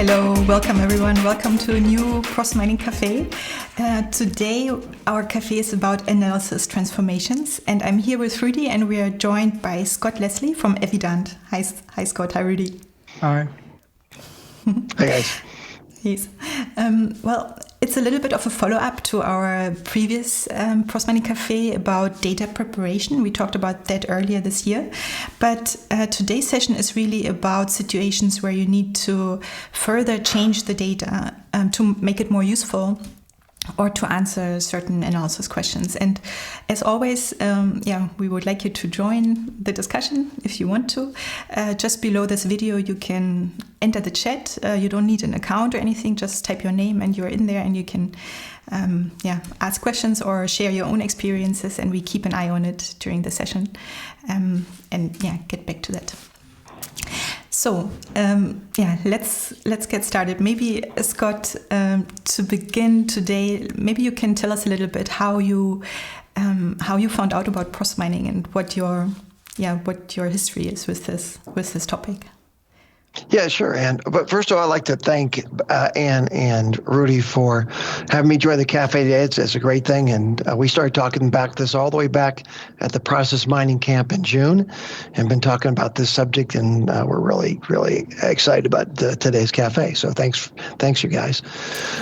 Hello, welcome everyone. Welcome to a new Process Mining Café. Today our café is about analysis transformations, and I'm here with Rudi, and we are joined by Scott Leslie from Evidant. Hi Scott. Hi Rudi. Hi. Hi guys. Yes. Well, it's a little bit of a follow-up to our previous Process Mining Café about data preparation. We talked about that earlier this year. But today's session is really about situations where you need to further change the data to make it more useful or to answer certain analysis questions. And as always, we would like you to join the discussion if you want to. Just below this video, you can enter the chat. You don't need an account or anything. Just type your name and you're in there, and you can ask questions or share your own experiences, and we keep an eye on it during the session. Get back to that. So, let's get started. Maybe, Scott, to begin today, maybe you can tell us a little bit how you found out about process mining and what your history is with this topic. Yeah, sure. But first of all, I'd like to thank Anne and Rudi for having me join the cafe today. It's a great thing. And we started talking about this all the way back at the process mining camp in June, and been talking about this subject. And we're really, really excited about today's cafe. So thanks, you guys.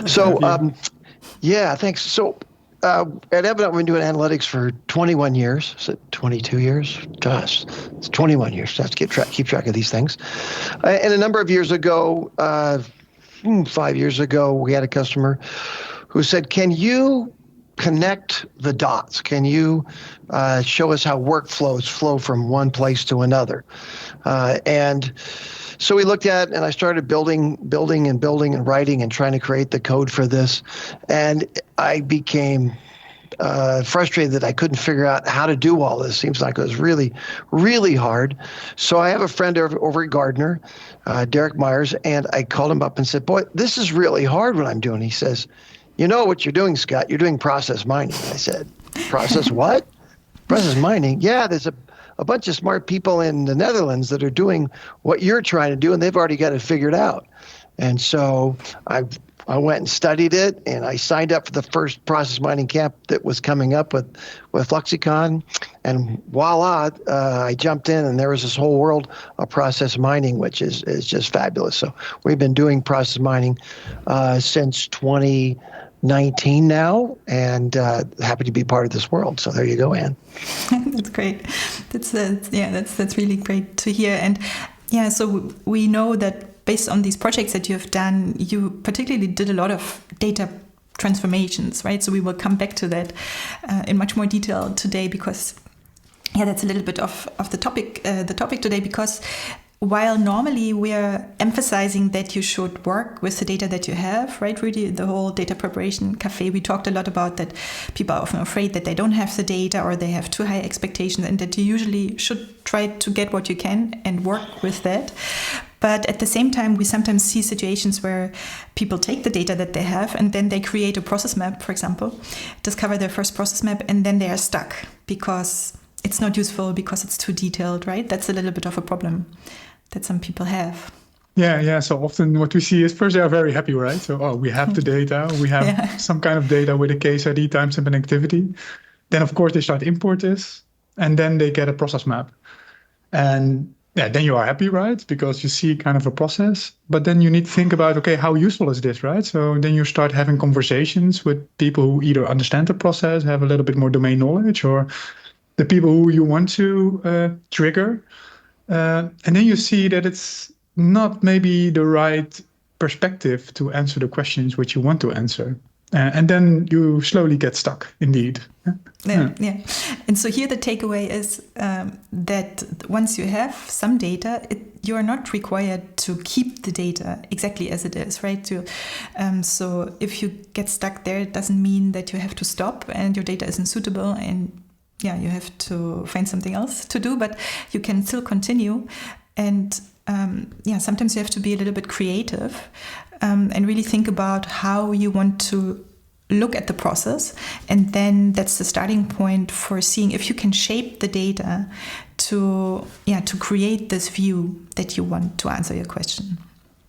Thanks. So at Evidant, we've been doing analytics for 21 years. Is it 22 years? Gosh, it's 21 years. So I have to keep track of these things. And a number of years ago, 5 years ago, we had a customer who said, "Can you connect the dots? Can you show us how workflows flow from one place to another?" So we looked at, and I started building and writing and trying to create the code for this. And I became frustrated that I couldn't figure out how to do all this. Seems like it was really, really hard. So I have a friend over at Gardner, Derek Myers, and I called him up and said, "Boy, this is really hard what I'm doing." He says, "You know what you're doing, Scott? You're doing process mining." I said, "Process what?" "Process mining." "Yeah, there's a bunch of smart people in the Netherlands that are doing what you're trying to do, and they've already got it figured out." And so I went and studied it, and I signed up for the first process mining camp that was coming up with Fluxicon, and voila, I jumped in, and there was this whole world of process mining, which is just fabulous. So we've been doing process mining since 2019 now, and happy to be part of this world. So there you go, Anne. That's great. That's really great to hear. And so we know that based on these projects that you have done, you particularly did a lot of data transformations, right? So we will come back to that in much more detail today, because that's a little bit of the topic today, because while normally we're emphasizing that you should work with the data that you have, right, Rudi? The whole data preparation cafe, we talked a lot about that people are often afraid that they don't have the data or they have too high expectations, and that you usually should try to get what you can and work with that. But at the same time, we sometimes see situations where people take the data that they have and then they create a process map, for example, discover their first process map, and then they are stuck because it's not useful, because it's too detailed, right? That's a little bit of a problem that some people have. Yeah. So often what we see is first they are very happy, right? So, we have the data. We have some kind of data with a case ID, timestamp, and activity. Then, of course, they start to import this, and then they get a process map. And then you are happy, right? Because you see kind of a process. But then you need to think about, okay, how useful is this, right? So then you start having conversations with people who either understand the process, have a little bit more domain knowledge, or the people who you want to trigger. And then you see that it's not maybe the right perspective to answer the questions which you want to answer. And then you slowly get stuck, indeed. Yeah. And so here the takeaway is that once you have some data, you are not required to keep the data exactly as it is, right? So if you get stuck there, it doesn't mean that you have to stop and your data isn't suitable and you have to find something else to do, but you can still continue. And sometimes you have to be a little bit creative and really think about how you want to look at the process. And then that's the starting point for seeing if you can shape the data to create this view that you want to answer your question.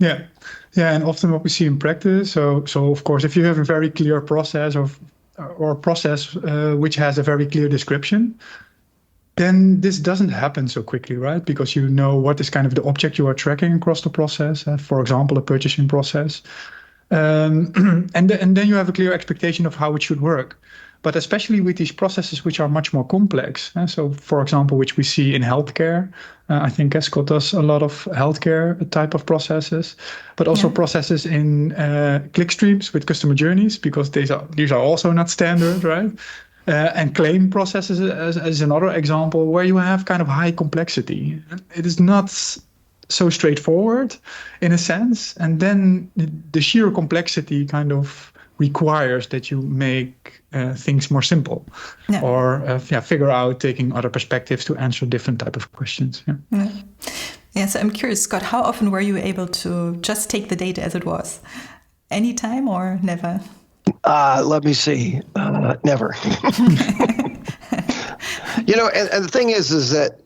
Yeah. Yeah. And often what we see in practice, so of course, if you have a very clear process or process which has a very clear description, then this doesn't happen so quickly, right? Because you know what is kind of the object you are tracking across the process, for example, a purchasing process. And then you have a clear expectation of how it should work. But especially with these processes which are much more complex. So, for example, which we see in healthcare, I think Scott does a lot of healthcare type of processes, but also processes in clickstreams with customer journeys, because these are also not standard, right? And claim processes as another example where you have kind of high complexity. It is not so straightforward in a sense. And then the sheer complexity kind of requires that you make things more simple or figure out taking other perspectives to answer different type of questions. Yeah, so I'm curious, Scott, how often were you able to just take the data as it was? Anytime or never? Let me see. Never. And the thing is that,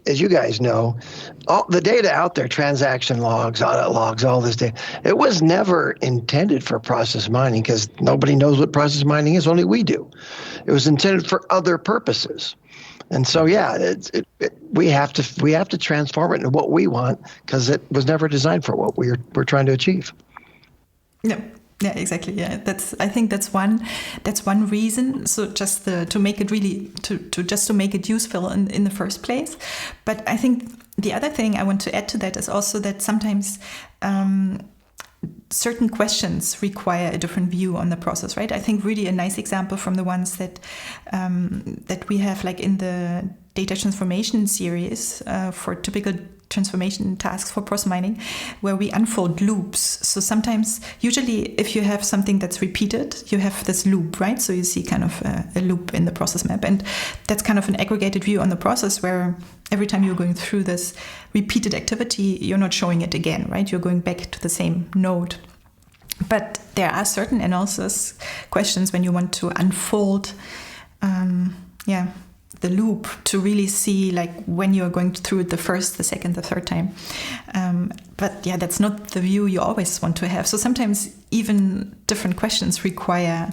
as you guys know, all the data out there, transaction logs, audit logs, all this data, it was never intended for process mining, because nobody knows what process mining is, only we do. It was intended for other purposes. And so, we have to transform it into what we want, because it was never designed for what we're trying to achieve. Yeah. Yeah, exactly. Yeah, I think that's one reason. So just to make it really to make it useful in the first place. But I think the other thing I want to add to that is also that sometimes certain questions require a different view on the process, right? I think really a nice example from the ones that we have, like in the data transformation series for typical transformation tasks for process mining, where we unfold loops. So sometimes, usually if you have something that's repeated, you have this loop, right? So you see kind of a loop in the process map. And that's kind of an aggregated view on the process, where every time you're going through this repeated activity, you're not showing it again, right? You're going back to the same node. But there are certain analysis questions when you want to unfold the loop to really see, like, when you're going through it the first, the second, the third time. But that's not the view you always want to have. So sometimes even different questions require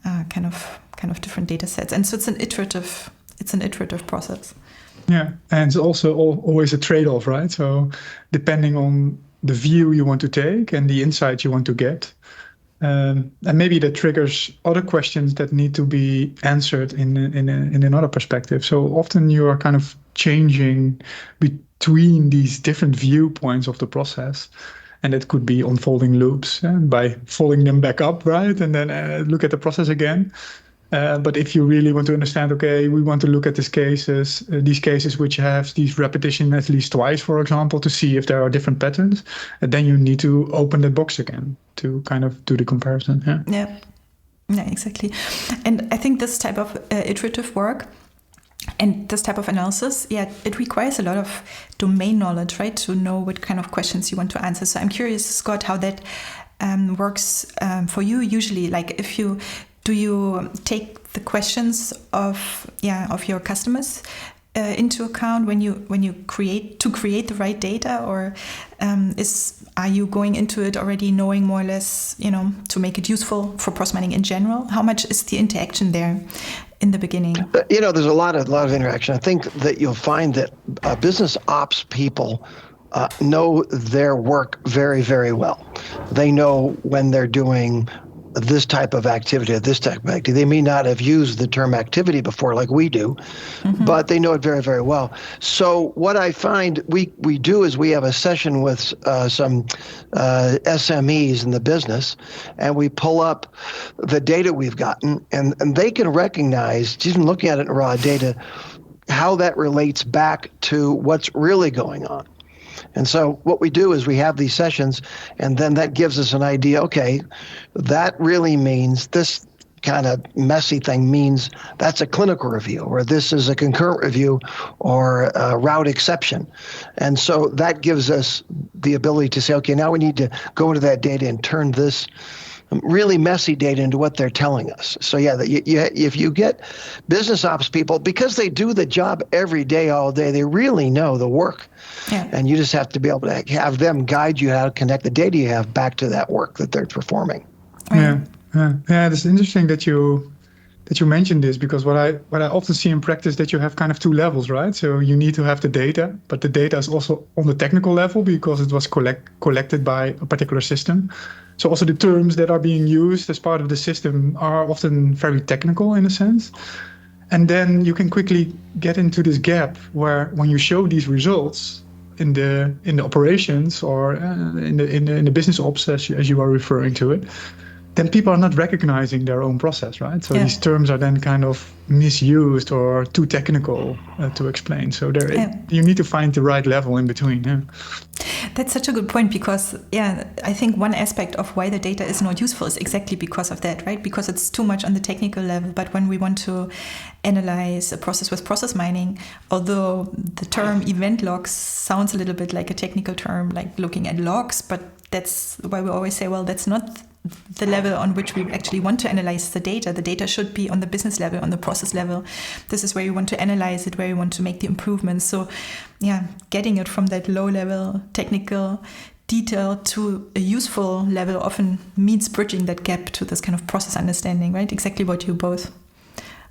kind of different data sets. And so it's an iterative process. Yeah, and it's also always a trade-off, right? So depending on the view you want to take and the insight you want to get, and maybe that triggers other questions that need to be answered in another perspective. So often you are kind of changing between these different viewpoints of the process. And it could be unfolding loops by folding them back up, right? And then look at the process again. But if you really want to understand, okay, we want to look at these cases which have these repetition at least twice, for example, to see if there are different patterns, and then you need to open the box again to kind of do the comparison. Yeah, exactly. And I think this type of iterative work and this type of analysis, it requires a lot of domain knowledge, right, to know what kind of questions you want to answer. So I'm curious, Scott, how that works for you usually. Like, do you take the questions of your customers into account when you create the right data, or are you going into it already knowing more or less, to make it useful for process mining in general? How much is the interaction there in the beginning? There's a lot of interaction. I think that you'll find that business ops people know their work very, very well. They know when they're doing this type of activity or this type of activity. They may not have used the term activity before like we do, but they know it very, very well. So what I find we do is we have a session with some SMEs in the business, and we pull up the data we've gotten, and they can recognize, just looking at it in raw data, how that relates back to what's really going on. And so what we do is we have these sessions, and then that gives us an idea, okay, that really means this kind of messy thing means that's a clinical review, or this is a concurrent review, or a route exception. And so that gives us the ability to say, okay, now we need to go into that data and turn this really messy data into what they're telling us. So yeah, if you get business ops people, because they do the job every day, all day, they really know the work. Yeah. And you just have to be able to have them guide you how to connect the data you have back to that work that they're performing. Right. Yeah. It's interesting that you mentioned this, because what I often see in practice, that you have kind of two levels, right? So you need to have the data, but the data is also on the technical level because it was collected by a particular system. So also the terms that are being used as part of the system are often very technical in a sense. And then you can quickly get into this gap where when you show these results in the operations or in the business ops, as you are referring to it, then people are not recognizing their own process, right? So these terms are then kind of misused or too technical to explain. So you need to find the right level in between. Yeah. That's such a good point, because I think one aspect of why the data is not useful is exactly because of that, right? Because it's too much on the technical level. But when we want to analyze a process with process mining, although the term event logs sounds a little bit like a technical term, like looking at logs, but that's why we always say, well, that's not the level on which we actually want to analyze the data. The data should be on the business level, on the process level. This is where you want to analyze it, where you want to make the improvements. So getting it from that low level technical detail to a useful level often means bridging that gap to this kind of process understanding, right? Exactly what you both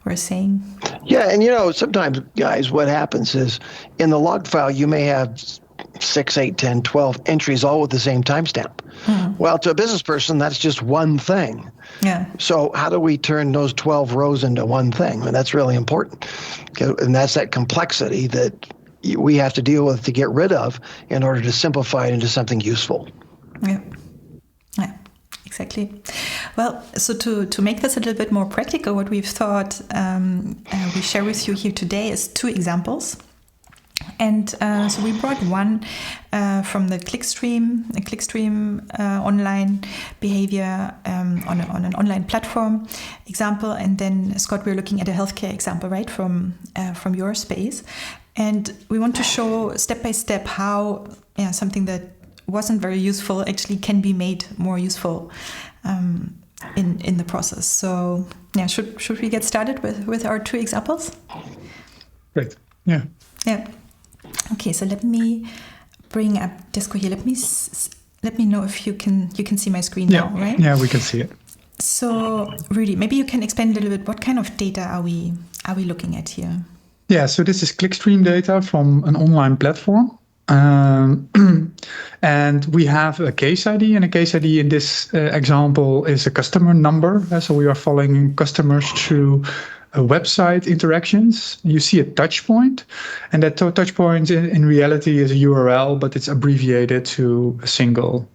were saying. Yeah, and sometimes, guys, what happens is in the log file, you may have 6, 8, 10, 12 entries all with the same timestamp. Well, to a business person, that's just one thing. Yeah. So how do we turn those 12 rows into one thing? And that's really important. And that's that complexity that we have to deal with to get rid of in order to simplify it into something useful. Yeah. Exactly. Well, so to make this a little bit more practical, what we've thought we share with you here today is 2 examples. And so we brought one from the clickstream online behavior on an online platform example, and then Scott, we're looking at a healthcare example, right, from your space, and we want to show step by step how something that wasn't very useful actually can be made more useful in the process. So should we get started with our 2 examples? Great. Yeah. Okay, so let me bring up Disco here. Let me know if you can see my screen now, right? Yeah, we can see it. So, Rudi, maybe you can explain a little bit what kind of data are we looking at here? Yeah, so this is clickstream data from an online platform. And we have a case ID, and a case ID in this example is a customer number. So we are following customers through website interactions. You see a touch point, and that touch point in reality is a URL, but it's abbreviated to a single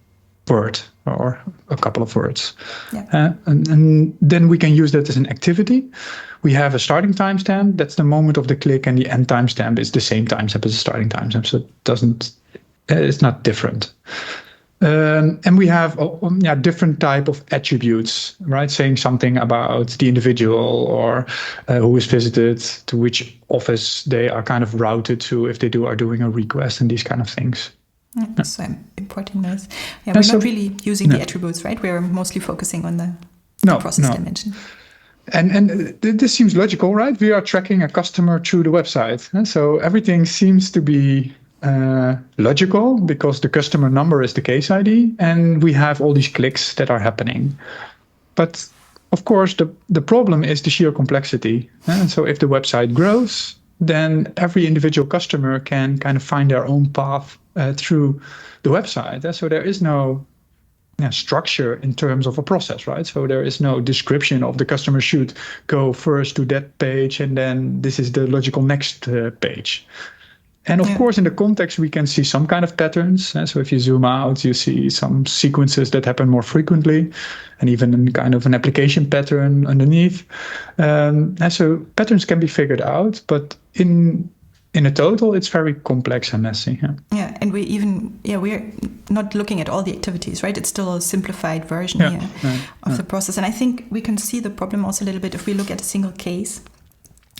word or a couple of words. Yeah. And then we can use that as an activity. We have a starting timestamp. That's the moment of the click, and the end timestamp is the same timestamp as the starting timestamp. So it's not different. And we have different type of attributes, right? Saying something about the individual or who is visited, to which office they are kind of routed to if they are doing a request, and these kind of things. So I'm importing those. Yeah, we're not really using the attributes, right? We're mostly focusing on the process dimension. And this seems logical, right? We are tracking a customer through the website. And so everything seems to be logical because the customer number is the case ID and we have all these clicks that are happening. But of course, the problem is the sheer complexity. And so if the website grows, then every individual customer can kind of find their own path through the website. So there is no structure in terms of a process, right? So there is no description of the customer should go first to that page and then this is the logical next page. And of course, in the context, we can see some kind of patterns. So if you zoom out, you see some sequences that happen more frequently and even kind of an application pattern underneath. And so patterns can be figured out, but in a total, it's very complex and messy. Yeah, and we're not looking at all the activities, right? It's still a simplified version of the process. And I think we can see the problem also a little bit if we look at a single case.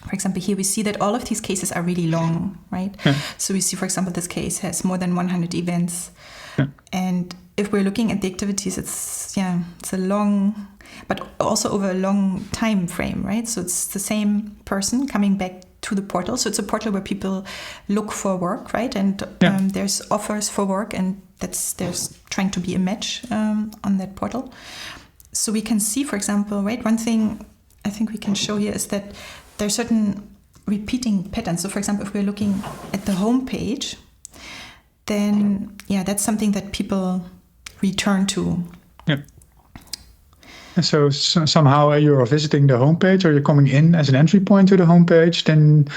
For example, here we see that all of these cases are really long, right? Yeah. So we see, for example, this case has more than 100 events. Yeah. And if we're looking at the activities, it's a long, but also over a long time frame, right? So it's the same person coming back to the portal. So it's a portal where people look for work, right? And there's offers for work, and there's trying to be a match on that portal. So we can see, for example, right, one thing I think we can show here is that there's certain repeating patterns. So for example, if we're looking at the home page, then that's something that people return to. Yeah. And so somehow you're visiting the homepage, or you're coming in as an entry point to the homepage, then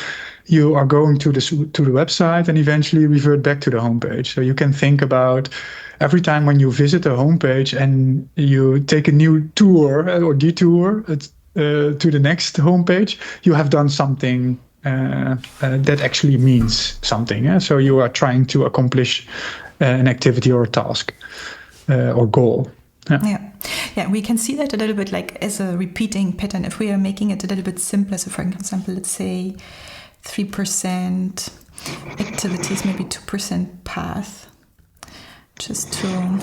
you are going to the website and eventually revert back to the homepage. So you can think about every time when you visit a homepage and you take a new tour or detour to the next homepage, you have done something that actually means something. Yeah? So you are trying to accomplish an activity or a task or goal. Yeah, we can see that a little bit like as a repeating pattern. If we are making it a little bit simpler, so for example, let's say 3% activities, maybe 2% path, just to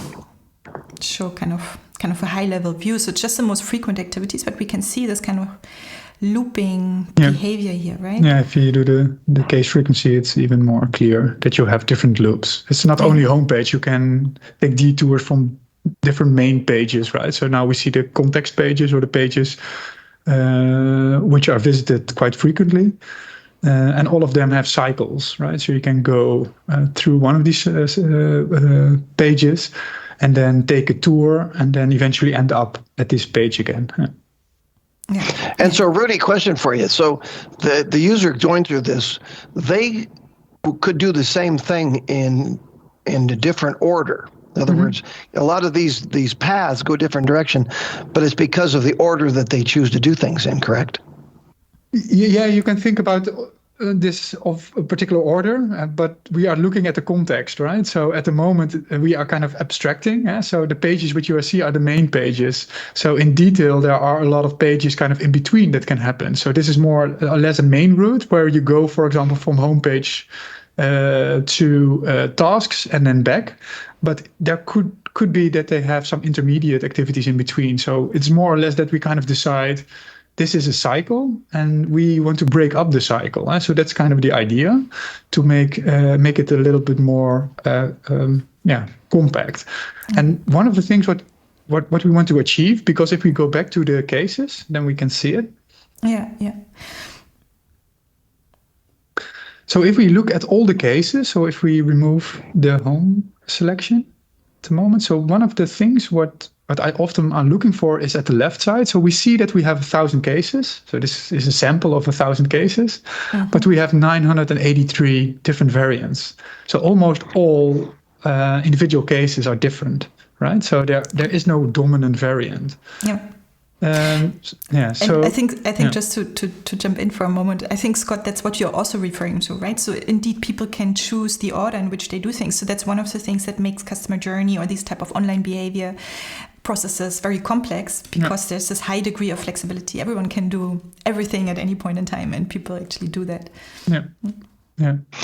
show kind of a high level view. So just the most frequent activities, but we can see this kind of looping behavior here, right? Yeah, if you do the case frequency, it's even more clear that you have different loops. It's not only homepage, you can take detours from different main pages, right? So now we see the context pages, or the pages which are visited quite frequently. And all of them have cycles, right? So you can go through one of these pages and then take a tour and then eventually end up at this page again. Yeah. And so, Rudi, question for you. So the user going through this, they could do the same thing in a different order. In other words, a lot of these paths go a different direction, but it's because of the order that they choose to do things in, correct? Yeah, you can think about this of a particular order, but we are looking at the context, right? So at the moment, we are kind of abstracting. So the pages which you see are the main pages. So in detail, there are a lot of pages kind of in between that can happen. So this is more or less a main route where you go, for example, from homepage to tasks and then back. But there could be that they have some intermediate activities in between. So it's more or less that we kind of decide this is a cycle and we want to break up the cycle. So that's kind of the idea, to make it a little bit more compact. And one of the things what we want to achieve, because if we go back to the cases, then we can see it. Yeah. So if we look at all the cases, so if we remove the home selection at the moment, so one of the things what I often am looking for is at the left side. So we see that we have 1,000 cases. So this is a sample of 1,000 cases, but we have 983 different variants. So almost all individual cases are different, right? So there is no dominant variant. Yeah. So I think just to jump in for a moment, I think, Scott, that's what you're also referring to, right? So indeed, people can choose the order in which they do things. So that's one of the things that makes customer journey or these type of online behavior processes very complex, because there's this high degree of flexibility. Everyone can do everything at any point in time, and people actually do that. Yeah.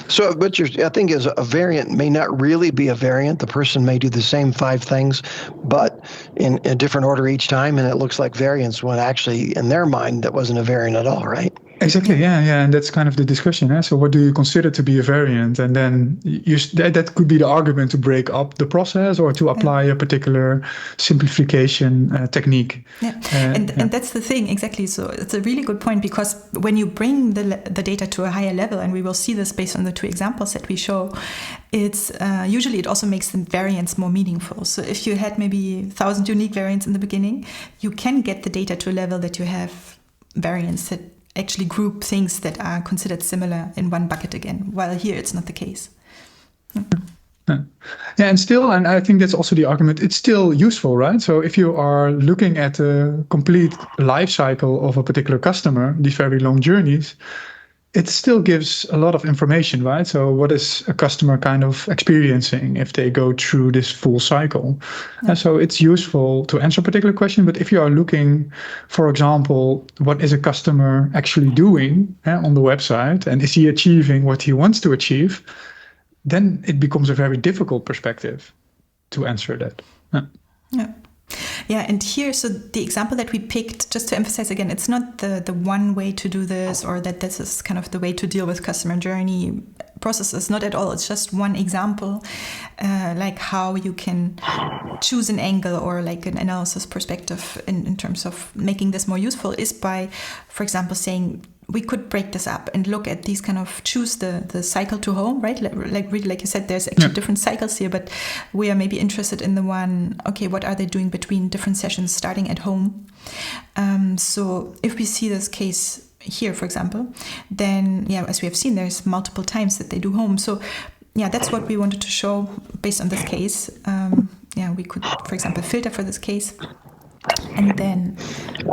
So what I think is a variant may not really be a variant. The person may do the same 5 things, but in a different order each time, and it looks like variants when actually in their mind that wasn't a variant at all, right? Exactly. Yeah, and that's kind of the discussion. So what do you consider to be a variant? And then that could be the argument to break up the process or to apply a particular simplification technique. And that's the thing, exactly. So it's a really good point, because when you bring the data to a higher level, and we will see this based on the 2 examples that we show, it's usually it also makes the variants more meaningful. So if you had maybe 1,000 unique variants in the beginning, you can get the data to a level that you have variants that actually group things that are considered similar in one bucket again, while here it's not the case. And I think that's also the argument, it's still useful, right? So if you are looking at a complete life cycle of a particular customer, these very long journeys, it still gives a lot of information, right? So what is a customer kind of experiencing if they go through this full cycle? And so it's useful to answer a particular question. But if you are looking, for example, what is a customer actually doing on the website, and is he achieving what he wants to achieve, then it becomes a very difficult perspective. to answer that. Yeah, and here, so the example that we picked, just to emphasize again, it's not the one way to do this, or that this is kind of the way to deal with customer journey processes. Not at all. It's just one example, like how you can choose an angle or like an analysis perspective in terms of making this more useful is by, for example, saying, we could break this up and look at these kind of, choose the cycle to home, right? Like you said, there's actually different cycles here, but we are maybe interested in the one, okay, what are they doing between different sessions starting at home? So if we see this case here, for example, then, as we have seen, there's multiple times that they do home. So that's what we wanted to show based on this case. We could, for example, filter for this case and then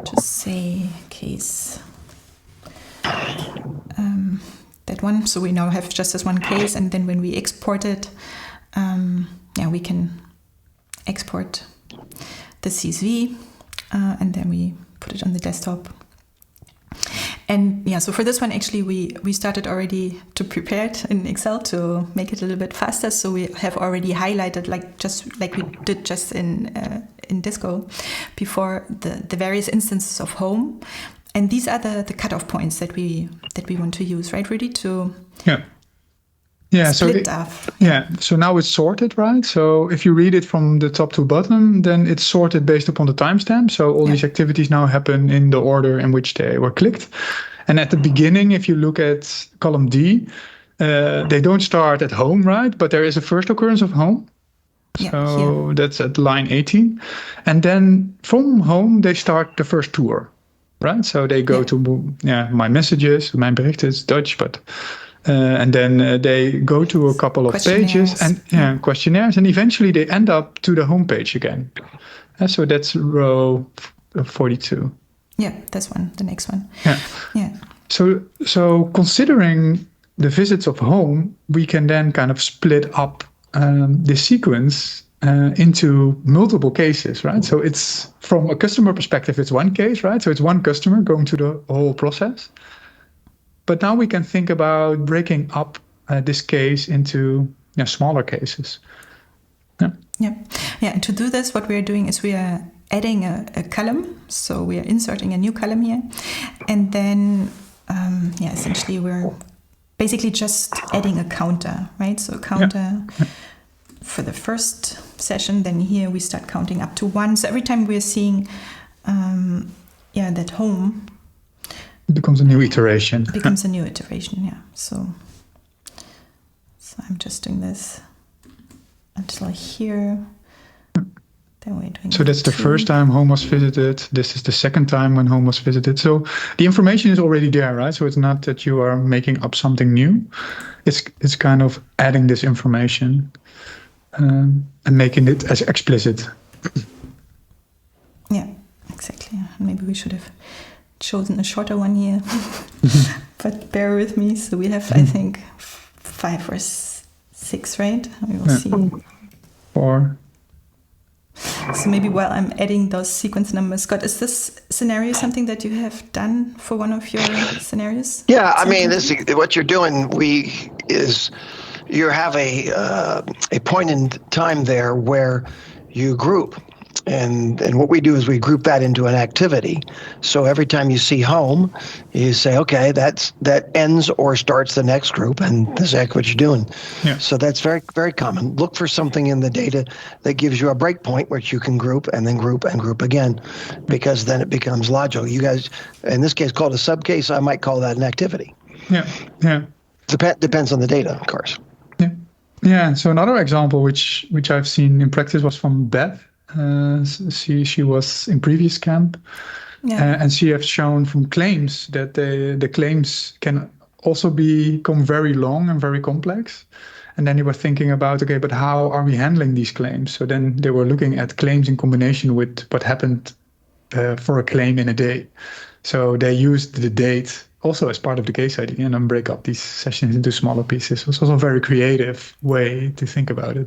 just say case that one. So we now have just this one case, and then when we export it, we can export the CSV, and then we put it on the desktop. And so for this one, actually, we started already to prepare it in Excel to make it a little bit faster. So we have already highlighted, just like we did just in Disco before, the various instances of home. And these are the cutoff points that we want to use, right, Rudi? To split off. So now it's sorted, right? So if you read it from the top to bottom, then it's sorted based upon the timestamp. So all these activities now happen in the order in which they were clicked. And at the beginning, if you look at column D, they don't start at home, right? But there is a first occurrence of home. So that's at line 18. And then from home, they start the first tour. Right, so they go to my messages, mijn berichten is Dutch, but and then they go to a couple of pages and questionnaires, and eventually they end up to the homepage again. So that's row 42. Yeah, that's one, the next one. So considering the visits of home, we can then kind of split up the sequence into multiple cases, right? So it's, from a customer perspective, it's one case, right? So it's one customer going through the whole process. But now we can think about breaking up this case into smaller cases. And to do this, what we are doing is we are adding a column. So we are inserting a new column here. And then, essentially we're basically just adding a counter, right? So a counter for the first session, then here we start counting up to 1. So every time we're seeing that home, it becomes a new iteration. So I'm just doing this until here. Then we're doing so that's the first time home was visited. This is the second time when home was visited. So the information is already there, right? So it's not that you are making up something new. It's kind of adding this information. And making it as explicit. Yeah, exactly. Maybe we should have chosen a shorter one here, but bear with me. So we have, I think, 5 or 6, right? We will see. 4. So maybe while I'm adding those sequence numbers, Scott, is this scenario something that you have done for one of your scenarios? Yeah, I mean, what you're doing, you have a point in time there where you group. And what we do is we group that into an activity. So every time you see home, you say, okay, that ends or starts the next group, and that's exactly what you're doing. Yeah. So that's very, very common. Look for something in the data that gives you a breakpoint which you can group and then group and group again, because then it becomes logical. You guys, in this case, called a subcase. I might call that an activity. Yeah. Depends on the data, of course. Yeah. So another example which I've seen in practice was from Beth. She was in previous camp, and she has shown from claims that the claims can also become very long and very complex. And then they were thinking about, okay, but how are we handling these claims? So then they were looking at claims in combination with what happened for a claim in a day. So they used the date also as part of the case ID and then break up these sessions into smaller pieces. It was also a very creative way to think about it.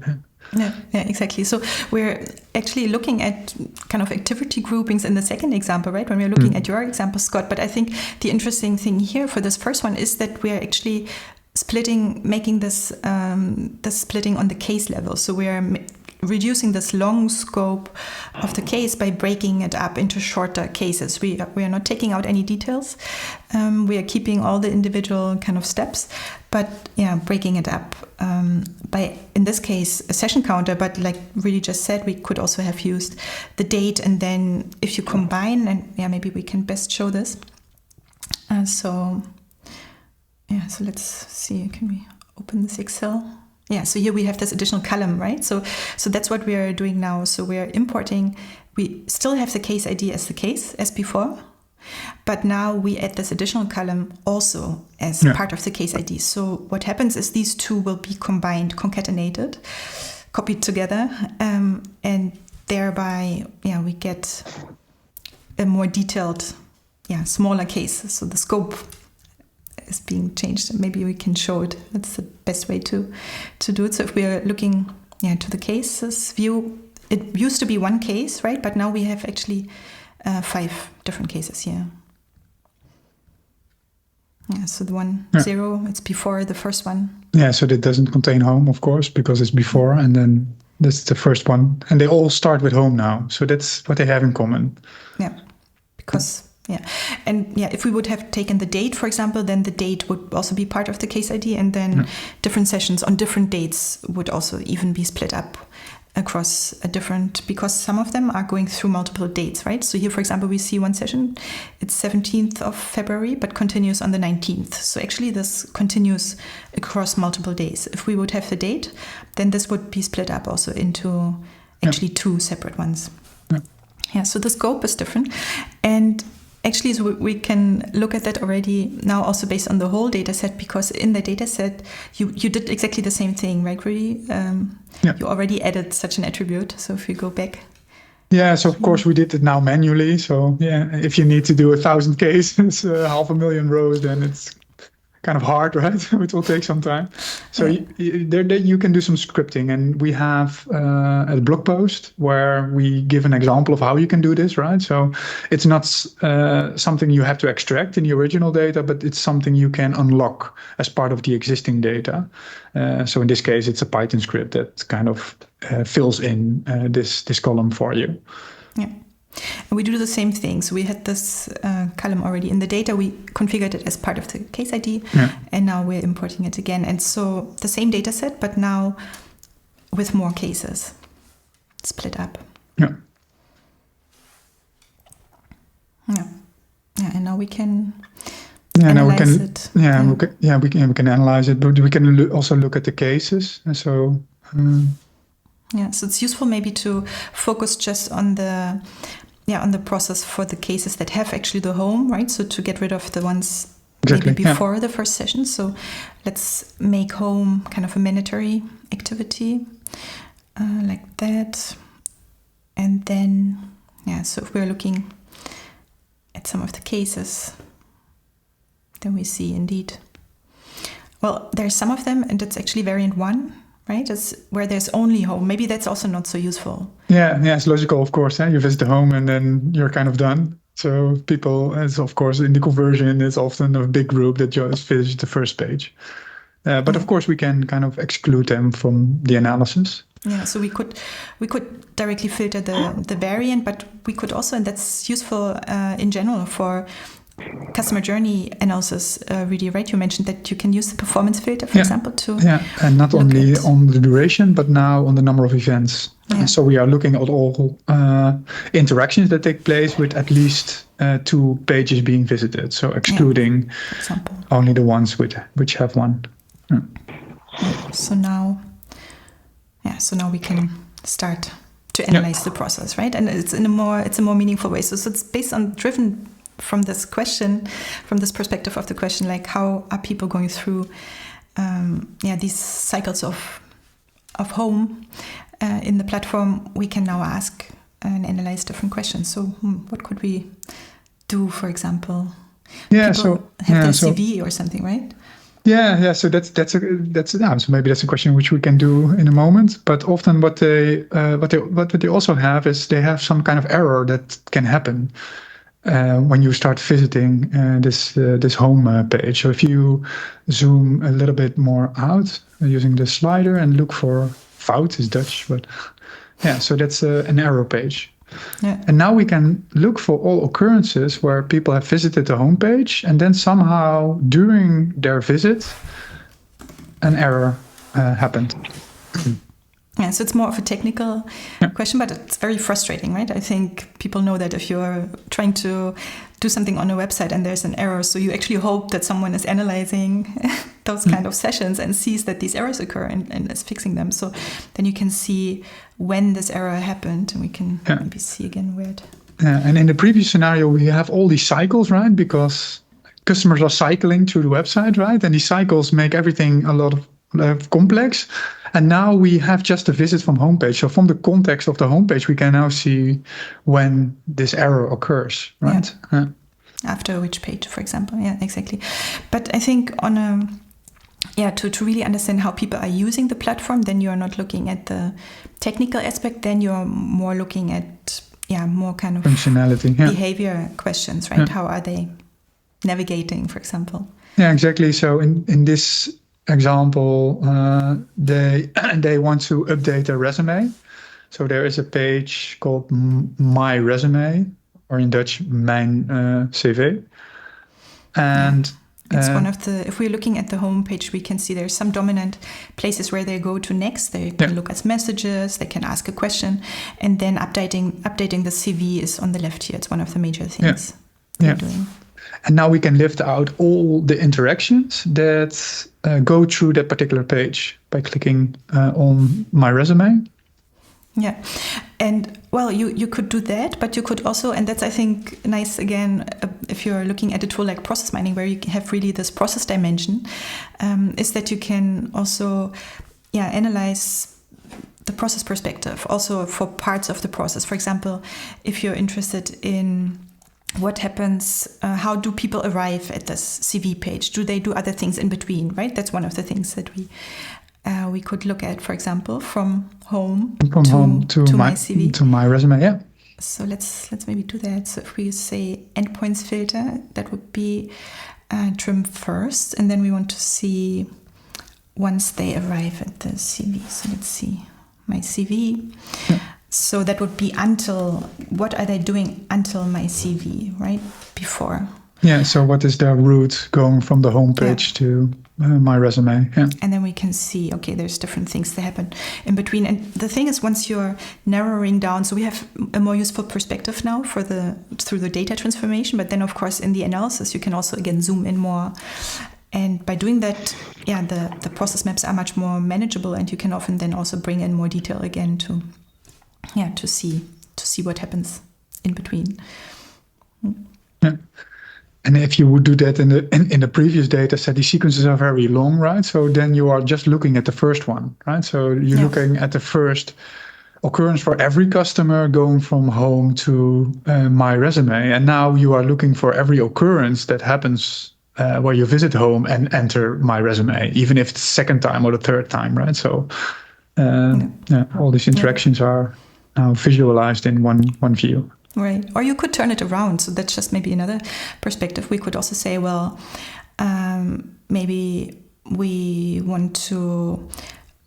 Yeah, exactly. So we're actually looking at kind of activity groupings in the second example, right? When we're looking at your example, Scott. But I think the interesting thing here for this first one is that we're actually making this splitting on the case level. So we're reducing this long scope of the case by breaking it up into shorter cases. We are not taking out any details. We are keeping all the individual kind of steps, but breaking it up by, in this case, a session counter. But like Rudi just said, we could also have used the date, and then if you combine, and maybe we can best show this. So let's see. Can we open this Excel? Yeah, so here we have this additional column, right? So that's what we are doing now. So we are importing, we still have the case ID as the case as before, but now we add this additional column also as part of the case ID. So what happens is these two will be combined, concatenated, copied together, and thereby, we get a more detailed, smaller case. So the scope is being changed. Maybe we can show it. That's the best way to do it. So if we are looking to the cases view, it used to be one case, right? But now we have actually 5 different cases here. So the 0, it's before the first one. So that doesn't contain home, of course, because it's before, and then that's the first one. And they all start with home now. So that's what they have in common. Because... and if we would have taken the date, for example, then the date would also be part of the case ID, and then different sessions on different dates would also even be split up across a different, because some of them are going through multiple dates, right? So here, for example, we see one session, it's 17th of February, but continues on the 19th. So actually this continues across multiple days. If we would have the date, then this would be split up also into actually 2 separate ones. So the scope is different. And actually, so we can look at that already now also based on the whole data set, because in the data set, you did exactly the same thing, right, Rudi? You already added such an attribute. So if you go back. So of course we did it now manually. So if you need to do 1,000 cases, 500,000 rows, then it's kind of hard, right? It will take some time. So you can do some scripting, and we have a blog post where we give an example of how you can do this, right? So it's not something you have to extract in the original data, but it's something you can unlock as part of the existing data. So in this case, it's a Python script that kind of fills in this column for you. And we do the same thing. So we had this column already in the data. We configured it as part of the case ID, and now we're importing it again. And so the same data set, but now with more cases split up. And now we can analyze it. We can analyze it, but we can also look at the cases. And so... so it's useful maybe to focus just on the process for the cases that have actually the home, right? So to get rid of the ones maybe before the first session. So let's make home kind of a mandatory activity like that. And then, so if we're looking at some of the cases, then we see indeed, well, there's some of them, and it's actually variant 1. Right, it's where there's only home. Maybe that's also not so useful. It's logical, of course. You visit the home and then you're kind of done. So people, as of course in the conversion, it's often a big group that just visits the first page. But of course, we can kind of exclude them from the analysis. So we could directly filter the variant, but we could also, and that's useful in general for customer journey analysis, Rudi, right? You mentioned that you can use the performance filter, for example, to and not only on the duration, but now on the number of events. So we are looking at all interactions that take place with at least 2 pages being visited. So excluding only the ones which have one. So now we can start to analyze the process, right? And it's a more meaningful way. So it's based on driven from this question, from this perspective of the question, like how are people going through these cycles of home in the platform? We can now ask and analyze different questions. So what could we do, for example? People have their CV or something, right? So so maybe that's a question which we can do in a moment. But often what they also have is they have some kind of error that can happen when you start visiting this home page. So if you zoom a little bit more out using the slider and look for fout is Dutch, but yeah, so that's an error page. Yeah. And now we can look for all occurrences where people have visited the homepage, and then somehow during their visit, an error happened. Yeah, so it's more of a technical question, but it's very frustrating, right? I think people know that if you're trying to do something on a website and there's an error, so you actually hope that someone is analyzing those kind of sessions and sees that these errors occur and is fixing them. So then you can see when this error happened, and we can maybe see again where it... Yeah, and in the previous scenario, we have all these cycles, right? Because customers are cycling through the website, right? And these cycles make everything a lot of complex. And now we have just a visit from homepage. So from the context of the homepage, we can now see when this error occurs, right? Yeah. After which page, for example. Yeah, exactly. But I think to really understand how people are using the platform, then you're not looking at the technical aspect, then you're more looking at more kind of functionality, behavior questions, right? How are they navigating, for example? Yeah, exactly. So in this example, they want to update their resume. So there is a page called My Resume, or in Dutch, Mijn CV. And it's one of the, if we're looking at the homepage, we can see there's some dominant places where they go to next. They can look at messages, they can ask a question, and then updating the CV is on the left here. It's one of the major things they're doing. And now we can lift out all the interactions that go through that particular page by clicking on My Resume. Yeah. And well, you could do that, but you could also, and that's, I think, nice again, if you're looking at a tool like process mining, where you have really this process dimension, is that you can also analyze the process perspective, also for parts of the process. For example, if you're interested in what happens, how do people arrive at this CV page? Do they do other things in between, right? That's one of the things that we could look at, for example, from home to my CV. To My Resume, yeah. So let's maybe do that. So if we say endpoints filter, that would be trim first, and then we want to see once they arrive at the CV. So let's see my CV. Yeah. So that would be until, what are they doing until my CV, right? Before. Yeah, so what is their route going from the homepage to My Resume? Yeah. And then we can see, okay, there's different things that happen in between. And the thing is, once you're narrowing down, so we have a more useful perspective now through the data transformation, but then of course in the analysis, you can also again zoom in more. And by doing that, the process maps are much more manageable, and you can often then also bring in more detail again to see what happens in between. Yeah. And if you would do that in the previous data set, these sequences are very long, right? So then you are just looking at the first one, right? So you're looking at the first occurrence for every customer going from home to My Resume. And now you are looking for every occurrence that happens where you visit home and enter My Resume, even if it's the second time or the third time, right? So all these interactions are now visualized in one view. Right. Or you could turn it around. So that's just maybe another perspective. We could also say, well, maybe we want to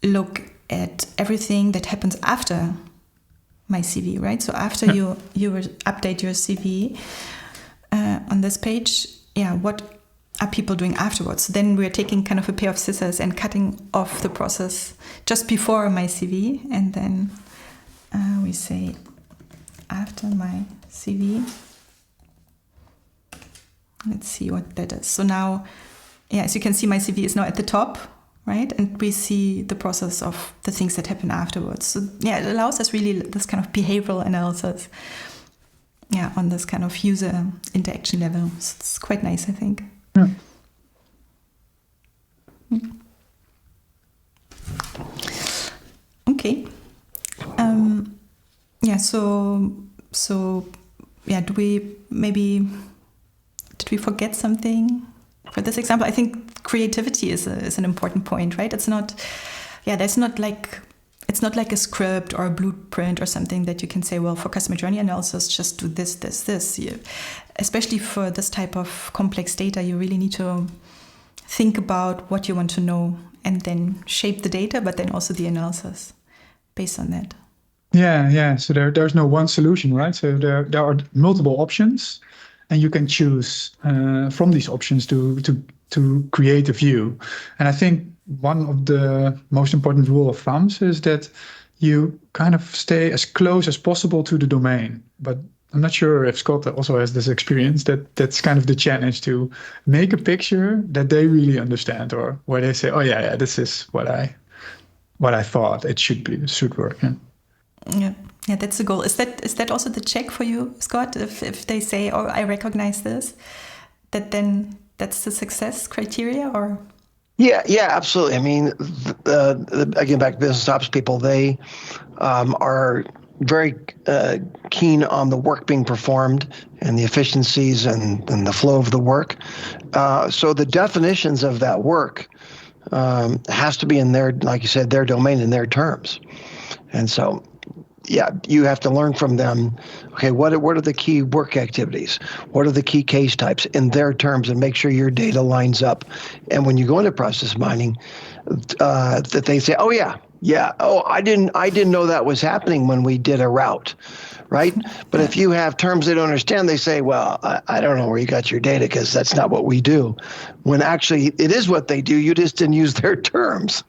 look at everything that happens after my CV, right? So after you update your CV on this page, what are people doing afterwards? So then we're taking kind of a pair of scissors and cutting off the process just before my CV, and then we say after my CV. Let's see what that is. So now, as you can see, my CV is now at the top, right? And we see the process of the things that happen afterwards. So it allows us really this kind of behavioral analysis, on this kind of user interaction level. So it's quite nice, I think. Yeah. Okay. Did we forget something for this example? I think creativity is an important point, right? It's not like a script or a blueprint or something that you can say, well, for customer journey analysis, just do this. Especially for this type of complex data, you really need to think about what you want to know and then shape the data, but then also the analysis. based on that? Yeah. So there's no one solution, right? So there are multiple options, and you can choose from these options to create a view. And I think one of the most important rule of thumbs is that you kind of stay as close as possible to the domain. But I'm not sure if Scott also has this experience that's kind of the challenge to make a picture that they really understand, or where they say, oh yeah, this is what I thought it should work. Yeah, that's the goal. Is that also the check for you, Scott? If they say, oh, I recognize this, that's the success criteria, or? Yeah, absolutely. I mean, again, back to business ops people, they are very keen on the work being performed and the efficiencies and the flow of the work. So the definitions of that work has to be in their, like you said, their domain and their terms. And so, yeah, you have to learn from them. Okay, what are the key work activities? What are the key case types in their terms, and make sure your data lines up. And when you go into process mining, that they say, oh yeah, oh I didn't know that was happening when we did a route, right? But if you have terms they don't understand, they say, well, I don't know where you got your data because that's not what we do. When actually it is what they do. You just didn't use their terms.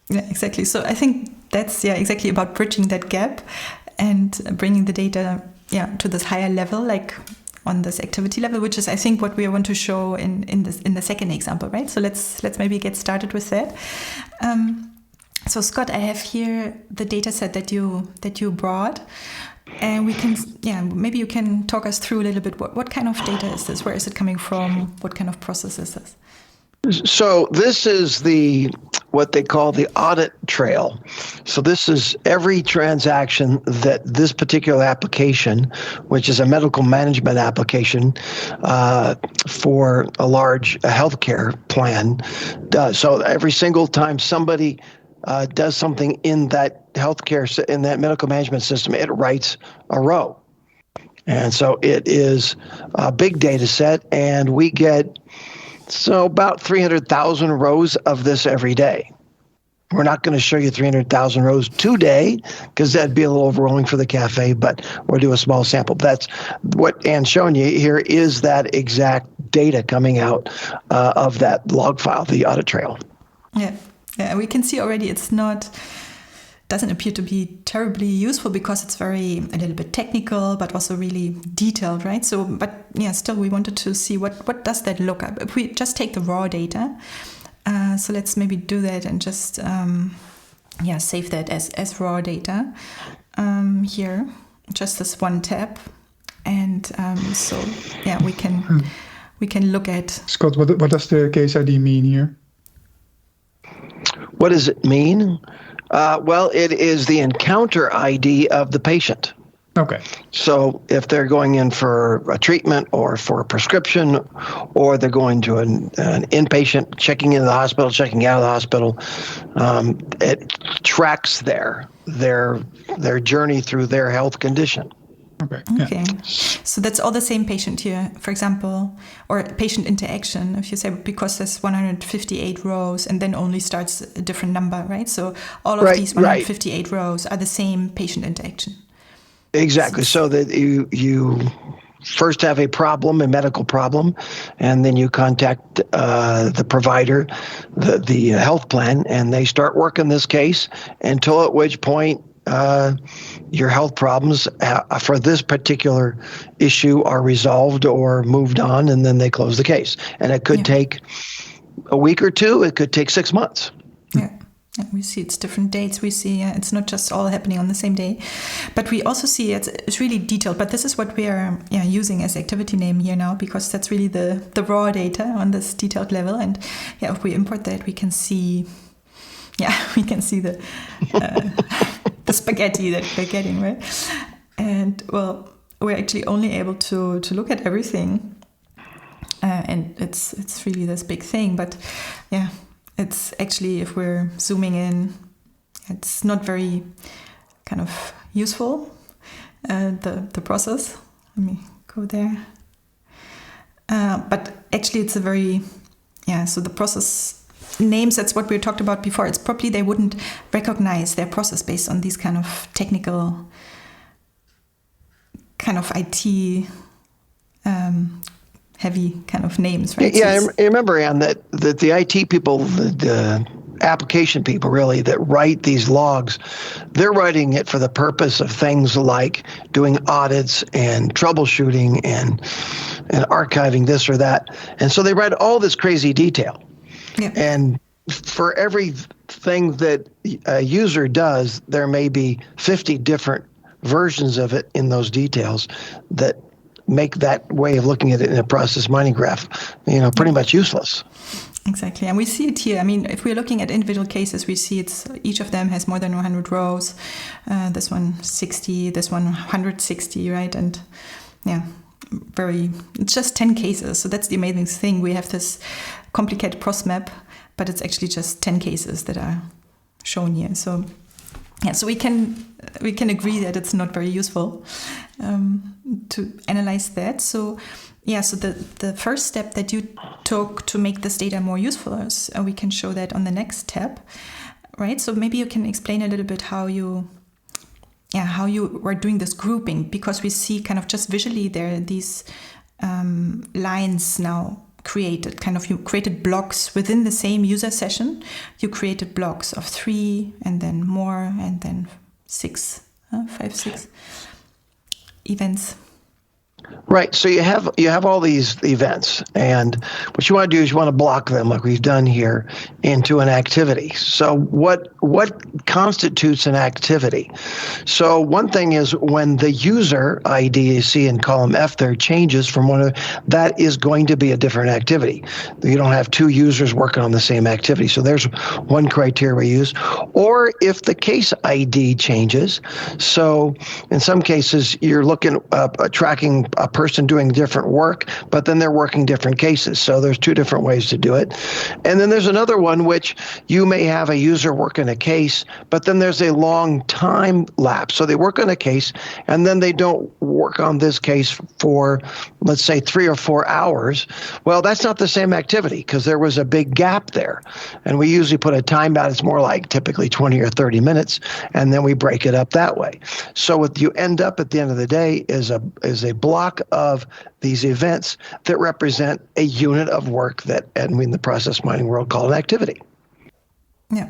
Yeah, exactly. So I think that's exactly about bridging that gap and bringing the data to this higher level, like on this activity level, which is I think what we want to show in the second example, right? So let's maybe get started with that. So Scott, I have here the data set that you brought, and we can maybe you can talk us through a little bit what kind of data is this? Where is it coming from? What kind of process is this? So this is what they call the audit trail. So this is every transaction that this particular application, which is a medical management application for a large healthcare plan, does. So every single time somebody does something in that in that medical management system, it writes a row. And so it is a big data set, and we get about 300,000 rows of this every day. We're not going to show you 300,000 rows today because that'd be a little overwhelming for the cafe, but we'll do a small sample. That's what Anne's showing you here is that exact data coming out of that log file, the audit trail. Yeah, we can see already doesn't appear to be terribly useful because it's a little bit technical, but also really detailed, right? So, but still we wanted to see what does that look up. If we just take the raw data, so let's maybe do that and just save that as raw data here, just this one tab, and we can look at. Scott, what does the case ID mean here? What does it mean? Well, it is the encounter ID of the patient. Okay. So if they're going in for a treatment or for a prescription, or they're going to an inpatient, checking into the hospital, checking out of the hospital, it tracks their journey through their health condition. Okay. So that's all the same patient here, for example, or patient interaction. If you say because there's 158 rows and then only starts a different number, right? So all of these 158 rows are the same patient interaction. Exactly. So that you first have a medical problem, and then you contact the provider, the health plan, and they start working this case until at which point your health problems for this particular issue are resolved or moved on, and then they close the case. And it could take a week or two. It could take 6 months. Yeah. We see it's different dates. We see it's not just all happening on the same day, but we also see it's really detailed. But this is what we are using as activity name here now, because that's really the raw data on this detailed level. And if we import that, we can see the the spaghetti that we're getting, right? And well, we're actually only able to look at everything, and it's really this big thing. But it's actually, if we're zooming in, it's not very kind of useful, the process. Let me go there. But actually it's a very, so the process names, that's what we talked about before. It's probably they wouldn't recognize their process based on these kind of technical, kind of IT heavy kind of names, right? Yeah, I remember, Anne, that the IT people, the application people really that write these logs, they're writing it for the purpose of things like doing audits and troubleshooting and archiving this or that. And so they write all this crazy detail. Yeah. And for everything that a user does, there may be 50 different versions of it in those details that make that way of looking at it in a process mining graph, pretty much useless. Exactly. And we see it here. I mean, if we're looking at individual cases, we see each of them has more than 100 rows. This one 60, this one 160, right? And yeah, it's just 10 cases. So that's the amazing thing. We have this complicated pros map, but it's actually just 10 cases that are shown here. So yeah, so we can agree that it's not very useful to analyze that. So yeah, so the first step that you took to make this data more useful is, we can show that on the next tab, right? So maybe you can explain a little bit how you were doing this grouping, because we see kind of just visually there are these lines now created, kind of you created blocks within the same user session. You created blocks of 3 and then more and then 6, 5, 6 events. Right. So you have all these events, and what you want to do is you want to block them, like we've done here, into an activity. So what constitutes an activity? So one thing is when the user ID you see in column F there changes from one, that is going to be a different activity. You don't have two users working on the same activity. So there's one criteria we use. Or if the case ID changes. So in some cases you're looking tracking a person doing different work, but then they're working different cases. So there's two different ways to do it. And then there's another one which you may have a user working a case, but then there's a long time lapse. So they work on a case and then they don't work on this case for, let's say, 3 or 4 hours. Well, that's not the same activity because there was a big gap there. And we usually put a timeout. It's more like typically 20 or 30 minutes, and then we break it up that way. So what you end up at the end of the day is a block of these events that represent a unit of work that, and we in the process mining world call an activity. Yeah.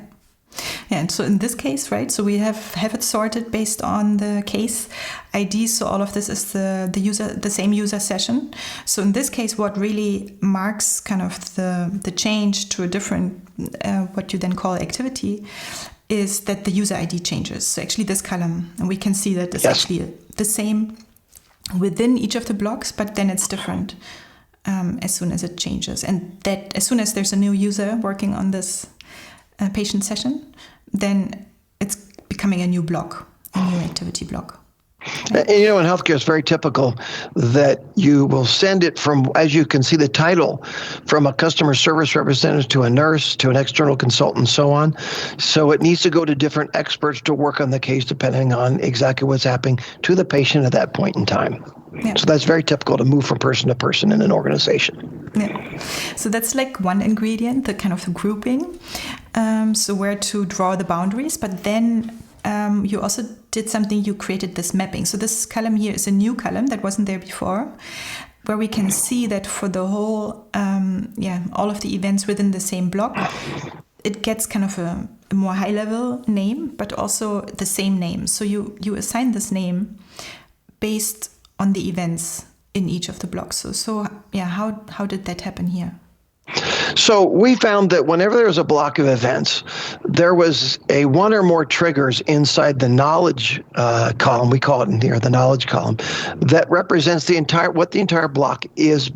Yeah, and so in this case, right, so we have it sorted based on the case ID. So all of this is the same user session. So in this case, what really marks kind of the change to a different, what you then call activity, is that the user ID changes. So actually this column, and we can see that it's actually the same within each of the blocks, but then it's different as soon as it changes. And that as soon as there's a new user working on this patient session, then it's becoming a new block, a new activity block. And, in healthcare, it's very typical that you will send it from, as you can see the title, from a customer service representative to a nurse, to an external consultant, and so on. So it needs to go to different experts to work on the case depending on exactly what's happening to the patient at that point in time. Yeah. So that's very typical to move from person to person in an organization. Yeah. So that's like one ingredient, the kind of the grouping. So where to draw the boundaries, but then you also did something, you created this mapping. So this column here is a new column that wasn't there before, where we can see that for the whole, all of the events within the same block, it gets kind of a more high-level name, but also the same name. So you assign this name based on the events in each of the blocks. So how did that happen here? So we found that whenever there was a block of events, there was a one or more triggers inside the knowledge column. We call it in here the knowledge column that represents what the entire block is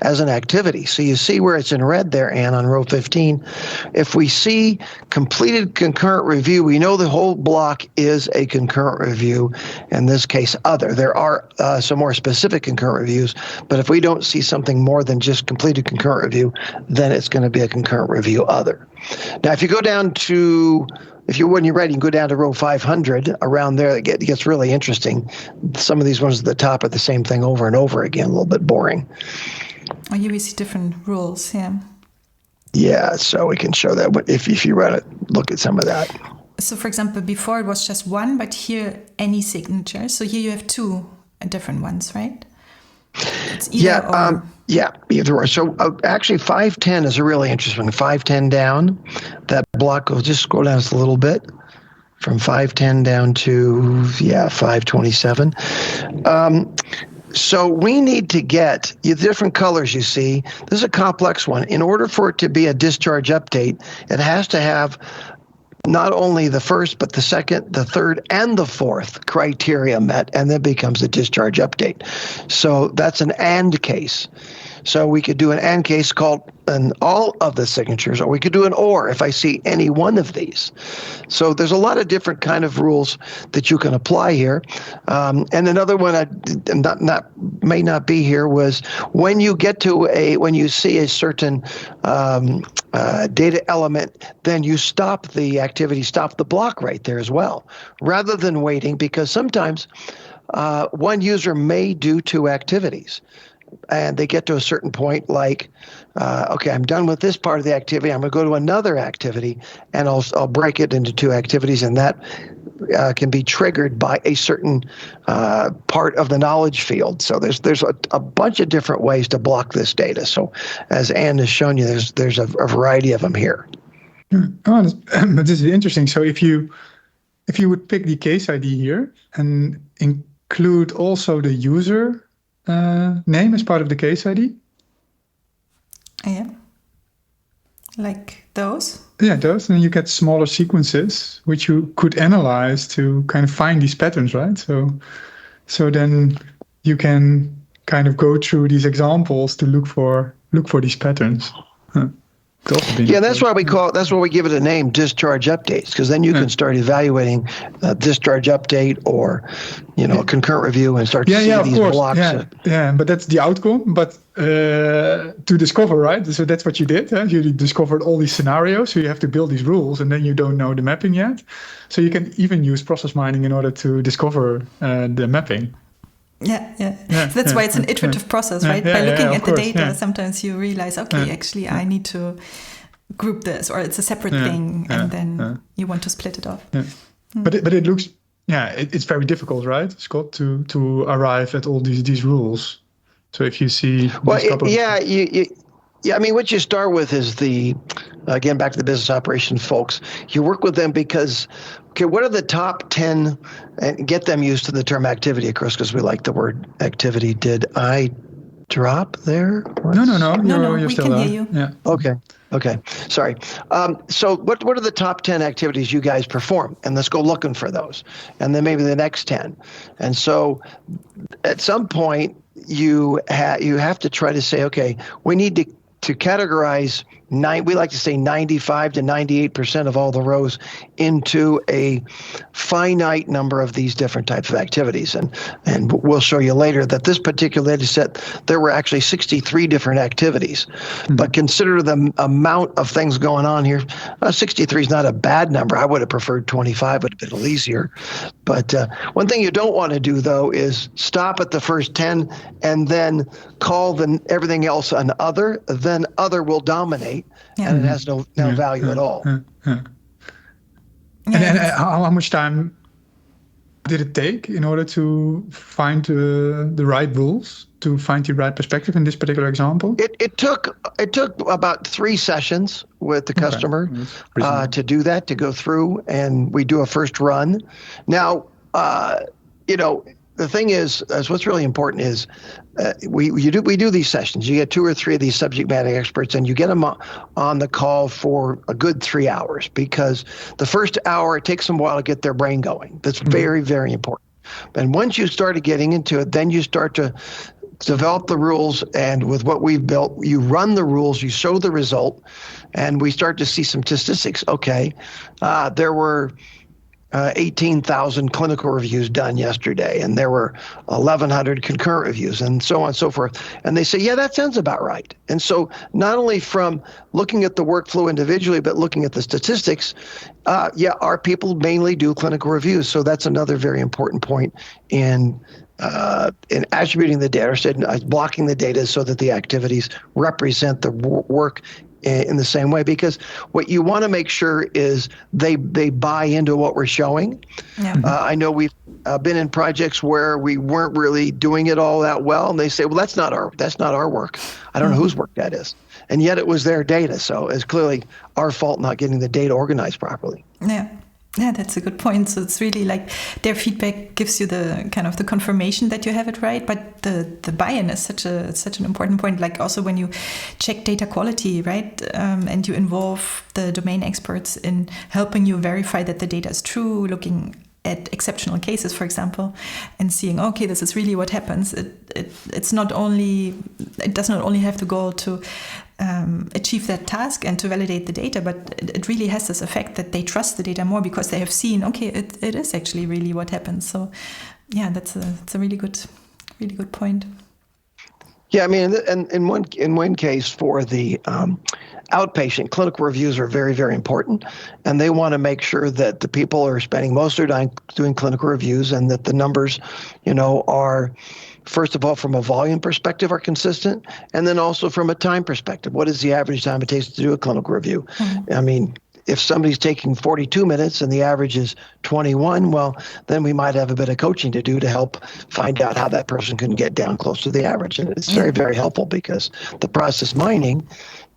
as an activity. So you see where it's in red there, Anne, on row 15. If we see completed concurrent review, we know the whole block is a concurrent review. In this case, other. There are some more specific concurrent reviews, but if we don't see something more than just completed concurrent review, then it's going to be a concurrent review other. Now, if you go down to, when you're ready, you can go down to row 500. Around there, it gets really interesting. Some of these ones at the top are the same thing over and over again, a little bit boring. Oh, here we see different rules, yeah. Yeah, so we can show that if you run it, look at some of that. So, for example, before it was just one, but here any signature. So here you have two different ones, right? It's either or. Yeah, either or. So actually 510 is a really interesting one. 510 down, that block will just scroll down just a little bit. From 510 down to 527. So we need to get the different colors you see. This is a complex one. In order for it to be a discharge update, it has to have not only the first, but the second, the third, and the fourth criteria met, and then becomes a discharge update. So that's an AND case. So we could do an AND case called all of the signatures, or we could do an OR if I see any one of these. So there's a lot of different kind of rules that you can apply here. And another one may not be here was when you get to when you see a certain data element, then you stop the activity, stop the block right there as well, rather than waiting, because sometimes one user may do two activities. And they get to a certain point like, okay, I'm done with this part of the activity. I'm going to go to another activity, and I'll break it into two activities, and that can be triggered by a certain part of the knowledge field. So there's a bunch of different ways to block this data. So as Anne has shown you, there's a variety of them here. Oh, but this is interesting. So if you would pick the case ID here and include also the user name as part of the case ID. Yeah. Like those? Yeah, those. And you get smaller sequences, which you could analyze to kind of find these patterns, right? So then you can kind of go through these examples to look for these patterns. Huh. Yeah, that's why we give it a name, discharge updates, because then you can start evaluating a discharge update or, a concurrent review and start to see these blocks. Yeah, but that's the outcome. But to discover, right? So that's what you did. You discovered all these scenarios. So you have to build these rules, and then you don't know the mapping yet. So you can even use process mining in order to discover the mapping. Yeah. So that's why it's an iterative process, right? By looking at the data, sometimes you realize, okay, actually, I need to group this, or it's a separate thing, and then you want to split it off. Yeah. But it looks, it's very difficult, right, Scott, to arrive at all these rules. So if you see, I mean, what you start with is again, back to the business operations folks. You work with them because, okay, what are the top 10, and get them used to the term activity, of course, because we like the word activity. Did I drop there? No, you're we still can there. hear you. Yeah. Okay. Sorry. So what are the top 10 activities you guys perform? And let's go looking for those. And then maybe the next 10. And so at some point, you have to try to say, okay, we need to categorize we like to say 95 to 98% of all the rows into a finite number of these different types of activities. And we'll show you later that this particular data set, there were actually 63 different activities. Mm-hmm. But consider the amount of things going on here. 63 is not a bad number. I would have preferred 25, would have been a little easier. But one thing you don't want to do, though, is stop at the first 10 and then call everything else an other. Then other will dominate. And it has no value at all. And how much time did it take in order to find the right rules, to find the right perspective in this particular example? It took about 3 sessions with the customer to do that, to go through, and we do a first run. Now, the thing is what's really important is we do these sessions. You get 2 or 3 of these subject matter experts, and you get them on the call for a good 3 hours, because the first hour, it takes them a while to get their brain going. That's very, very important. And once you started getting into it, then you start to develop the rules, and with what we've built, you run the rules, you show the result, and we start to see some statistics. Okay, there were 18,000 clinical reviews done yesterday, and there were 1,100 concurrent reviews, and so on and so forth. And they say, yeah, that sounds about right. And so not only from looking at the workflow individually, but looking at the statistics, our people mainly do clinical reviews. So that's another very important point in attributing the data, or blocking the data so that the activities represent the work in the same way, because what you want to make sure is they buy into what we're showing. Yeah. I know we've been in projects where we weren't really doing it all that well, and they say, well, that's not our work. I don't know whose work that is. And yet it was their data, so it's clearly our fault not getting the data organized properly. Yeah, that's a good point. So it's really like their feedback gives you the kind of the confirmation that you have it right, but the buy-in is such an important point. Like also when you check data quality, right, and you involve the domain experts in helping you verify that the data is true, looking at exceptional cases, for example, and seeing, okay, this is really what happens. It does not only have the goal to achieve that task and to validate the data, but it really has this effect that they trust the data more because they have seen, okay, it is actually really what happens. So yeah, it's a really good point. Yeah, I mean, and in one case for the outpatient, clinical reviews are very, very important, and they want to make sure that the people are spending most of their time doing clinical reviews, and that the numbers, are, first of all, from a volume perspective, are consistent, and then also from a time perspective. What is the average time it takes to do a clinical review? Mm-hmm. I mean, if somebody's taking 42 minutes and the average is 21, well, then we might have a bit of coaching to do to help find out how that person can get down close to the average. And it's very, very helpful because the process mining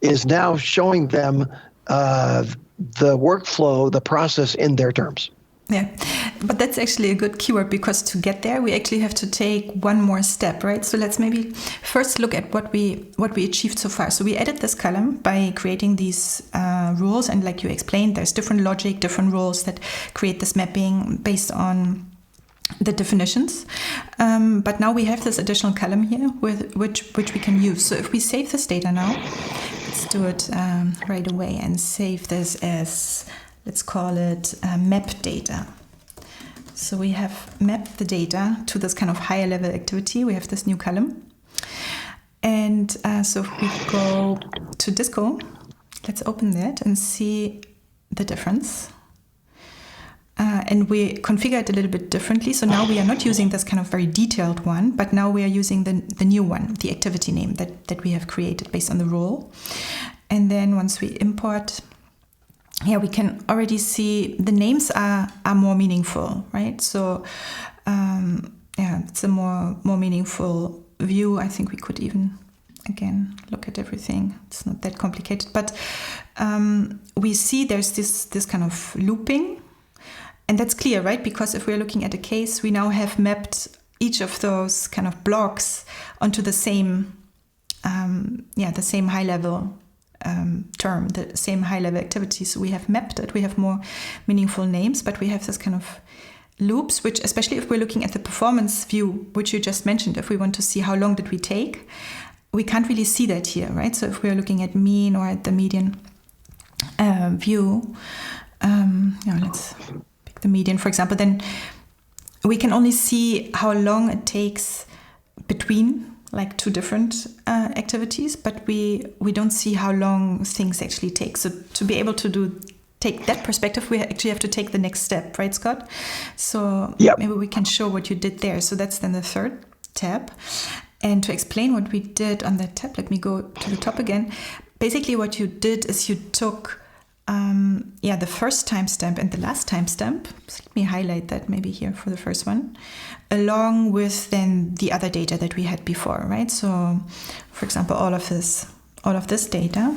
is now showing them the workflow, the process in their terms. Yeah, but that's actually a good keyword, because to get there, we actually have to take one more step, right? So let's maybe first look at what we achieved so far. So we added this column by creating these rules, and like you explained, there's different logic, different rules that create this mapping based on the definitions. But now we have this additional column here with which we can use. So if we save this data now, let's do it right away and save this as, let's call it map data. So we have mapped the data to this kind of higher level activity. We have this new column. And so if we go to Disco, let's open that and see the difference. And we configure it a little bit differently. So now we are not using this kind of very detailed one, but now we are using the new one, the activity name that we have created based on the role. And then once we import, we can already see the names are more meaningful, right? So it's a more meaningful view. I think we could even, again, look at everything. It's not that complicated, but we see there's this kind of looping. And that's clear, right? Because if we're looking at a case, we now have mapped each of those kind of blocks onto the same, the same high-level term, the same high-level activity. So we have mapped it. We have more meaningful names, but we have this kind of loops, which, especially if we're looking at the performance view, which you just mentioned, if we want to see how long did we take, we can't really see that here, right? So if we're looking at mean or at the median view, let's pick the median, for example, then we can only see how long it takes between like two different activities, but we don't see how long things actually take. So to be able to take that perspective, we actually have to take the next step, right, Scott? So Maybe we can show what you did there. So that's then the third tab. And to explain what we did on that tab, let me go to the top again. Basically what you did is you took the first timestamp and the last timestamp. So let me highlight that maybe here for the first one, along with then the other data that we had before, right? So, for example, all of this data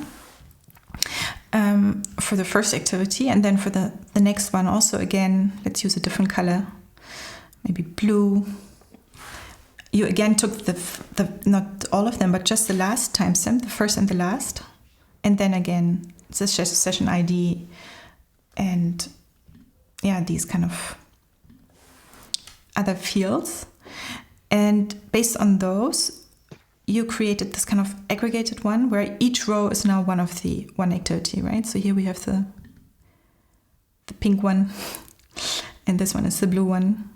for the first activity, and then for the next one also, again, let's use a different color, maybe blue. You again took the not all of them, but just the last timestamp, the first and the last, and then again the session ID and these kind of other fields. And based on those, you created this kind of aggregated one where each row is now one activity, right? So here we have the pink one, and this one is the blue one.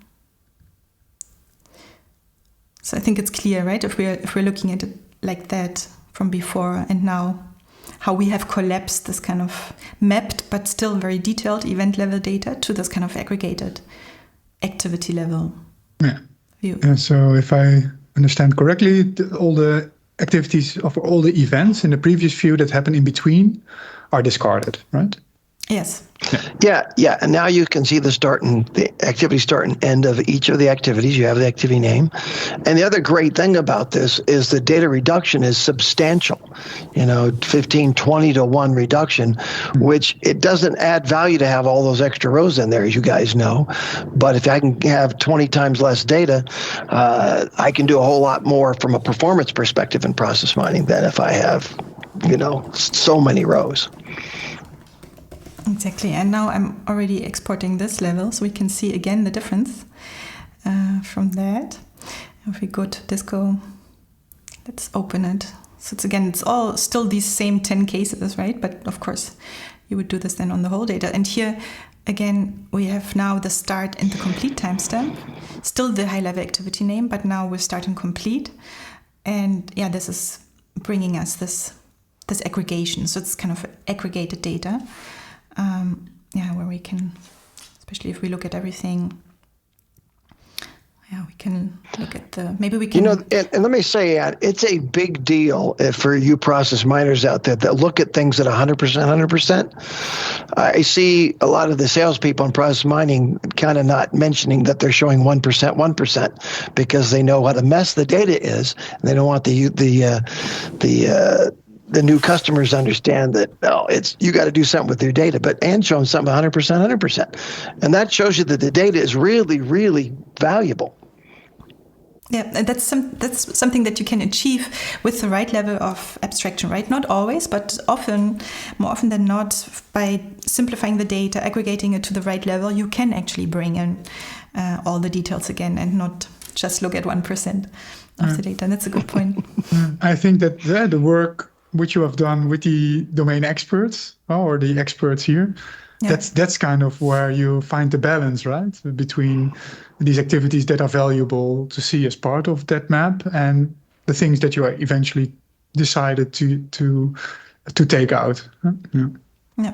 So I think it's clear, right? If we're looking at it like that from before and now, how we have collapsed this kind of mapped but still very detailed event level data to this kind of aggregated activity level view. Yeah, so if I understand correctly, all the activities of all the events in the previous view that happen in between are discarded, right? Yes. Yeah. And now you can see the activity start and end of each of the activities. You have the activity name. And the other great thing about this is the data reduction is substantial, 15, 20 to 1 reduction, which it doesn't add value to have all those extra rows in there, as you guys know. But if I can have 20 times less data, I can do a whole lot more from a performance perspective in process mining than if I have, so many rows. Exactly. And now I'm already exporting this level, so we can see again the difference from that. If we go to Disco, let's open it. So it's all still these same 10 cases, right? But of course, you would do this then on the whole data. And here, again, we have now the start and the complete timestamp. Still the high-level activity name, but now we're starting complete. And yeah, this is bringing us this aggregation. So it's kind of aggregated data. Where we can, especially if we look at everything, we can look at maybe we can... and let me say, it's a big deal for you process miners out there that look at things at 100%. I see a lot of the salespeople in process mining kind of not mentioning that they're showing 1%, because they know what a mess the data is, and they don't want the new customers understand that you got to do something with your data. But Anne's showing something 100%, and that shows you that the data is really, really valuable. Yeah, that's something that you can achieve with the right level of abstraction, right? Not always, but more often than not, by simplifying the data, aggregating it to the right level, you can actually bring in all the details again and not just look at 1% of the data. And that's a good point. I think that the work which you have done with the domain experts or the experts here, that's kind of where you find the balance, right, between these activities that are valuable to see as part of that map and the things that you eventually decided to take out. Yeah.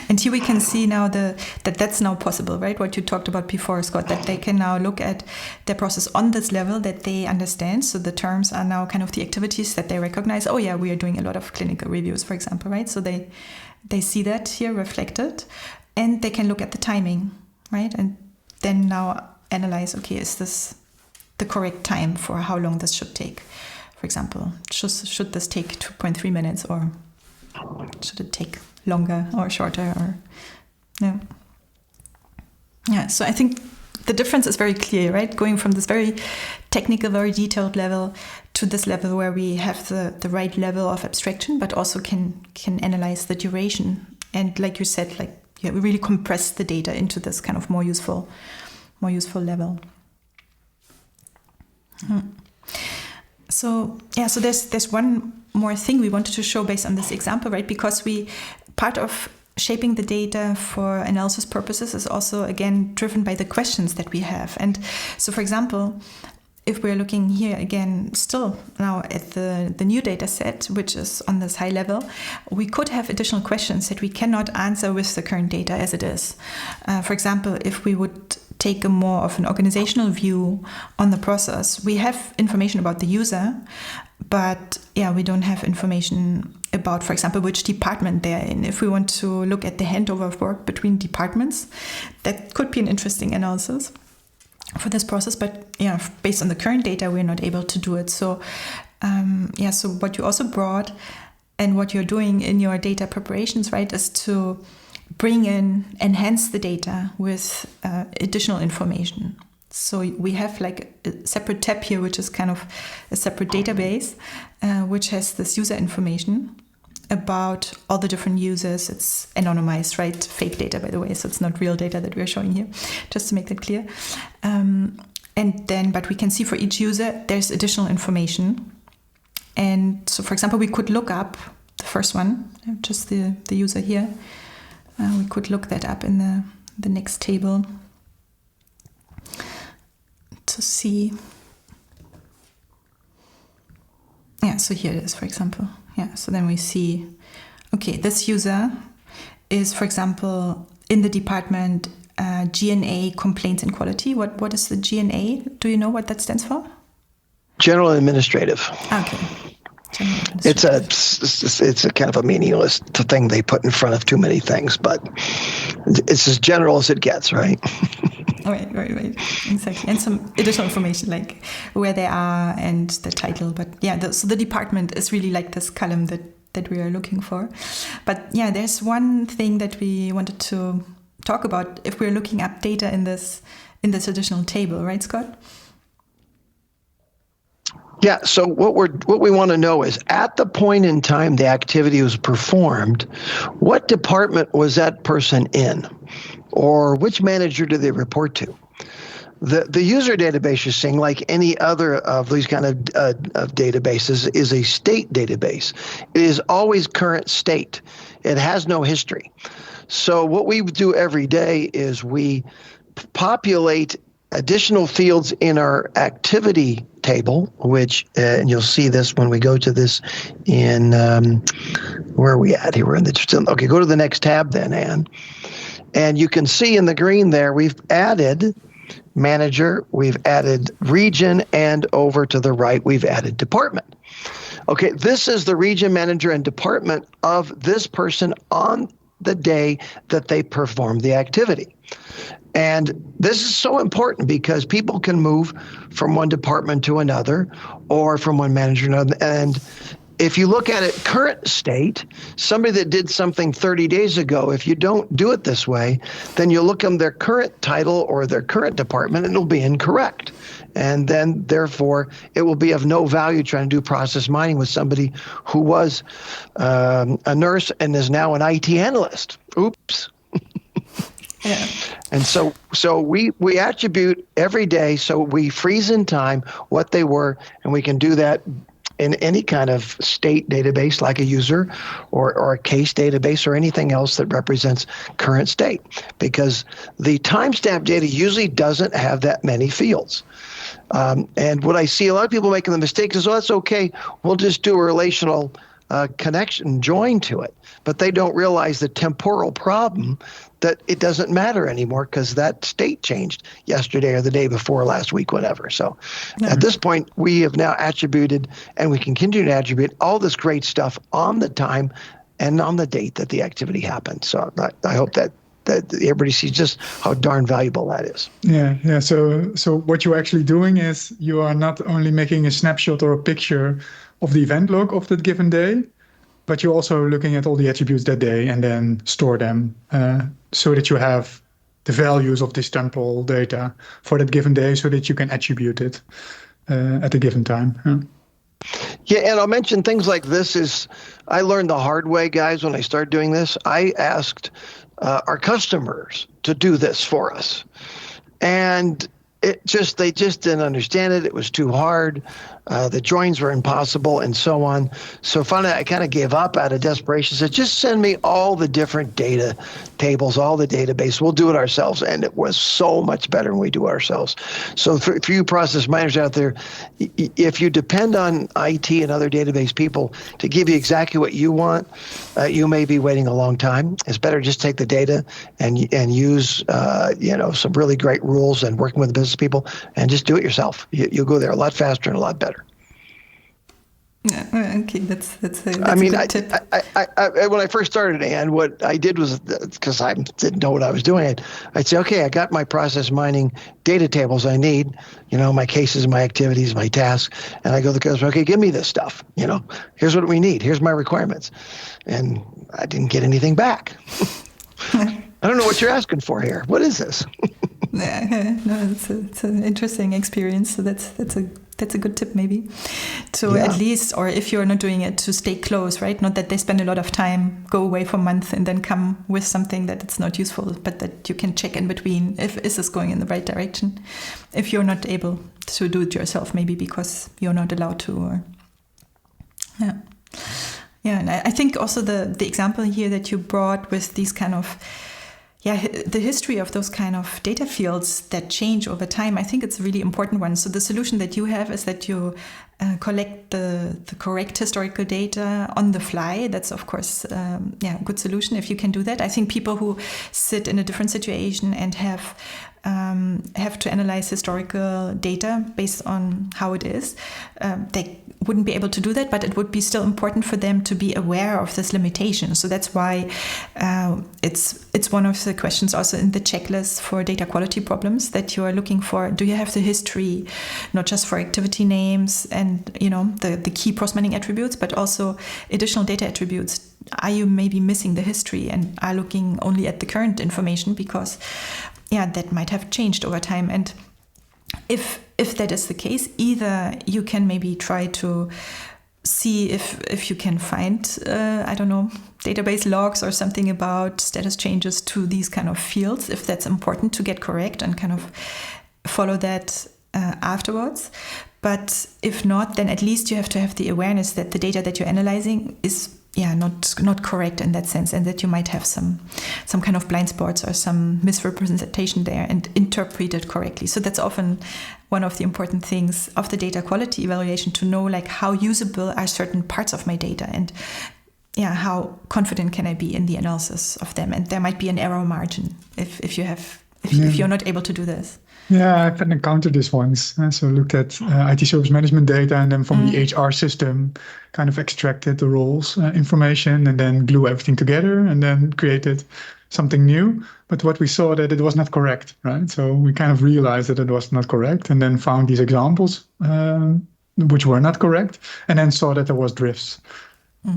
And here we can see now that's now possible, right? What you talked about before, Scott, that they can now look at their process on this level that they understand. So the terms are now kind of the activities that they recognize. Oh yeah, we are doing a lot of clinical reviews, for example, right? So they see that here reflected, and they can look at the timing, right? And then now analyze, okay, is this the correct time for how long this should take? For example, should this take 2.3 minutes, or should it take longer or shorter? Or so I think the difference is very clear, right? Going from this very technical, very detailed level to this level where we have the right level of abstraction, but also can analyze the duration. And like you said, we really compress the data into this kind of more useful level. So there's one more thing we wanted to show based on this example, right? Because part of shaping the data for analysis purposes is also, again, driven by the questions that we have. And so, for example, if we're looking here again, still now at the new data set, which is on this high level, we could have additional questions that we cannot answer with the current data as it is. For example, if we would take a more of an organizational view on the process, we have information about the user, but we don't have information about, for example, which department they're in. If we want to look at the handover of work between departments, that could be an interesting analysis for this process. But based on the current data, we're not able to do it. So so what you also brought and what you're doing in your data preparations, right, is to enhance the data with additional information. So we have a separate tab here, which is kind of a separate database, which has this user information about all the different users. It's anonymized, right? Fake data, by the way. So it's not real data that we're showing here, just to make that clear. But we can see for each user, there's additional information. And so, for example, we could look up the first one, just the user here. We could look that up in the next table to see. So here it is, for example. So then we see, okay, this user is, for example, in the department G&A, complaints and quality. What is the G&A? Do you know what that stands for? General administrative. Okay. It's a kind of a meaningless thing they put in front of too many things, but it's as general as it gets, right? Right. Exactly. And some additional information like where they are and the title. But yeah, so the department is really like this column that we are looking for. But yeah, there's one thing that we wanted to talk about if we're looking up data in this additional table, right, Scott? Yeah, so what we want to know is at the point in time the activity was performed, what department was that person in? Or which manager do they report to? The user database you're seeing, like any other of these kind of databases, is a state database. It is always current state. It has no history. So what we do every day is we populate additional fields in our activity table, which, and you'll see this when we go to this in, where are we at here? We're in the, okay, go to the next tab then, Ann. And you can see in the green there, we've added manager, we've added region, and over to the right, we've added department. Okay, this is the region, manager, and department of this person on the day that they perform the activity. And this is so important because people can move from one department to another or from one manager to another. And if you look at it current state, somebody that did something 30 days ago, if you don't do it this way, then you look at their current title or their current department and it'll be incorrect. And then therefore it will be of no value trying to do process mining with somebody who was a nurse and is now an IT analyst. Oops. Yeah. And so we attribute every day, so we freeze in time what they were, and we can do that in any kind of state database like a user or a case database or anything else that represents current state, because the timestamp data usually doesn't have that many fields. And what I see a lot of people making the mistake is, oh, that's okay, we'll just do a relational connection join to it. But they don't realize the temporal problem that it doesn't matter anymore because that state changed yesterday or the day before, last week, whatever. So at this point, we have now attributed, and we can continue to attribute all this great stuff on the time and on the date that the activity happened. So I hope that everybody sees just how darn valuable that is. Yeah. So what you're actually doing is you are not only making a snapshot or a picture of the event log of that given day, but you're also looking at all the attributes that day and then store them so that you have the values of this temporal data for that given day so that you can attribute it at a given time. Yeah, and I'll mention things like this is, I learned the hard way, guys, when I started doing this. I asked our customers to do this for us. And they just didn't understand it. It was too hard. The joins were impossible and so on. So finally, I kind of gave up out of desperation. Said, just send me all the different data tables, all the database. We'll do it ourselves. And it was so much better when we do it ourselves. So for you process miners out there, if you depend on IT and other database people to give you exactly what you want, you may be waiting a long time. It's better just take the data and use some really great rules and working with the business people and just do it yourself. You'll go there a lot faster and a lot better. Yeah, okay, that's a good tip. I when I first started, and what I did was, because I didn't know what I was doing, I'd say, okay, I got my process mining data tables I need, my cases, my activities, my tasks, and I go to the customer, okay, give me this stuff, here's what we need, here's my requirements, and I didn't get anything back. I don't know what you're asking for here. What is this? Yeah, no, it's an interesting experience. So that's a good tip maybe to at least, or if you're not doing it, to stay close, right? Not that they spend a lot of time, go away for a month and then come with something that it's not useful, but that you can check in between if is this going in the right direction. If you're not able to do it yourself, maybe because you're not allowed to. Or and I think also the example here that you brought with these kind of the history of those kind of data fields that change over time, I think it's a really important one. So the solution that you have is that you collect the correct historical data on the fly. That's, of course, a good solution if you can do that. I think people who sit in a different situation and have have to analyze historical data based on how it is. They wouldn't be able to do that, but it would be still important for them to be aware of this limitation. So that's why it's one of the questions also in the checklist for data quality problems that you are looking for. Do you have the history, not just for activity names and the key cross-mining attributes, but also additional data attributes? Are you maybe missing the history and are looking only at the current information because that might have changed over time? And if that is the case, either you can maybe try to see if you can find, database logs or something about status changes to these kind of fields, if that's important to get correct and kind of follow that afterwards. But if not, then at least you have to have the awareness that the data that you're analyzing is not correct in that sense, and that you might have some kind of blind spots or some misrepresentation there, and interpret it correctly. So that's often one of the important things of the data quality evaluation, to know like how usable are certain parts of my data, and how confident can I be in the analysis of them. And there might be an error margin if you're not able to do this. Yeah, I've encountered this once. So looked at IT service management data, and then from the HR system, kind of extracted the roles information, and then glue everything together, and then created something new. But what we saw that it was not correct, right? So we kind of realized that it was not correct, and then found these examples which were not correct, and then saw that there was drifts,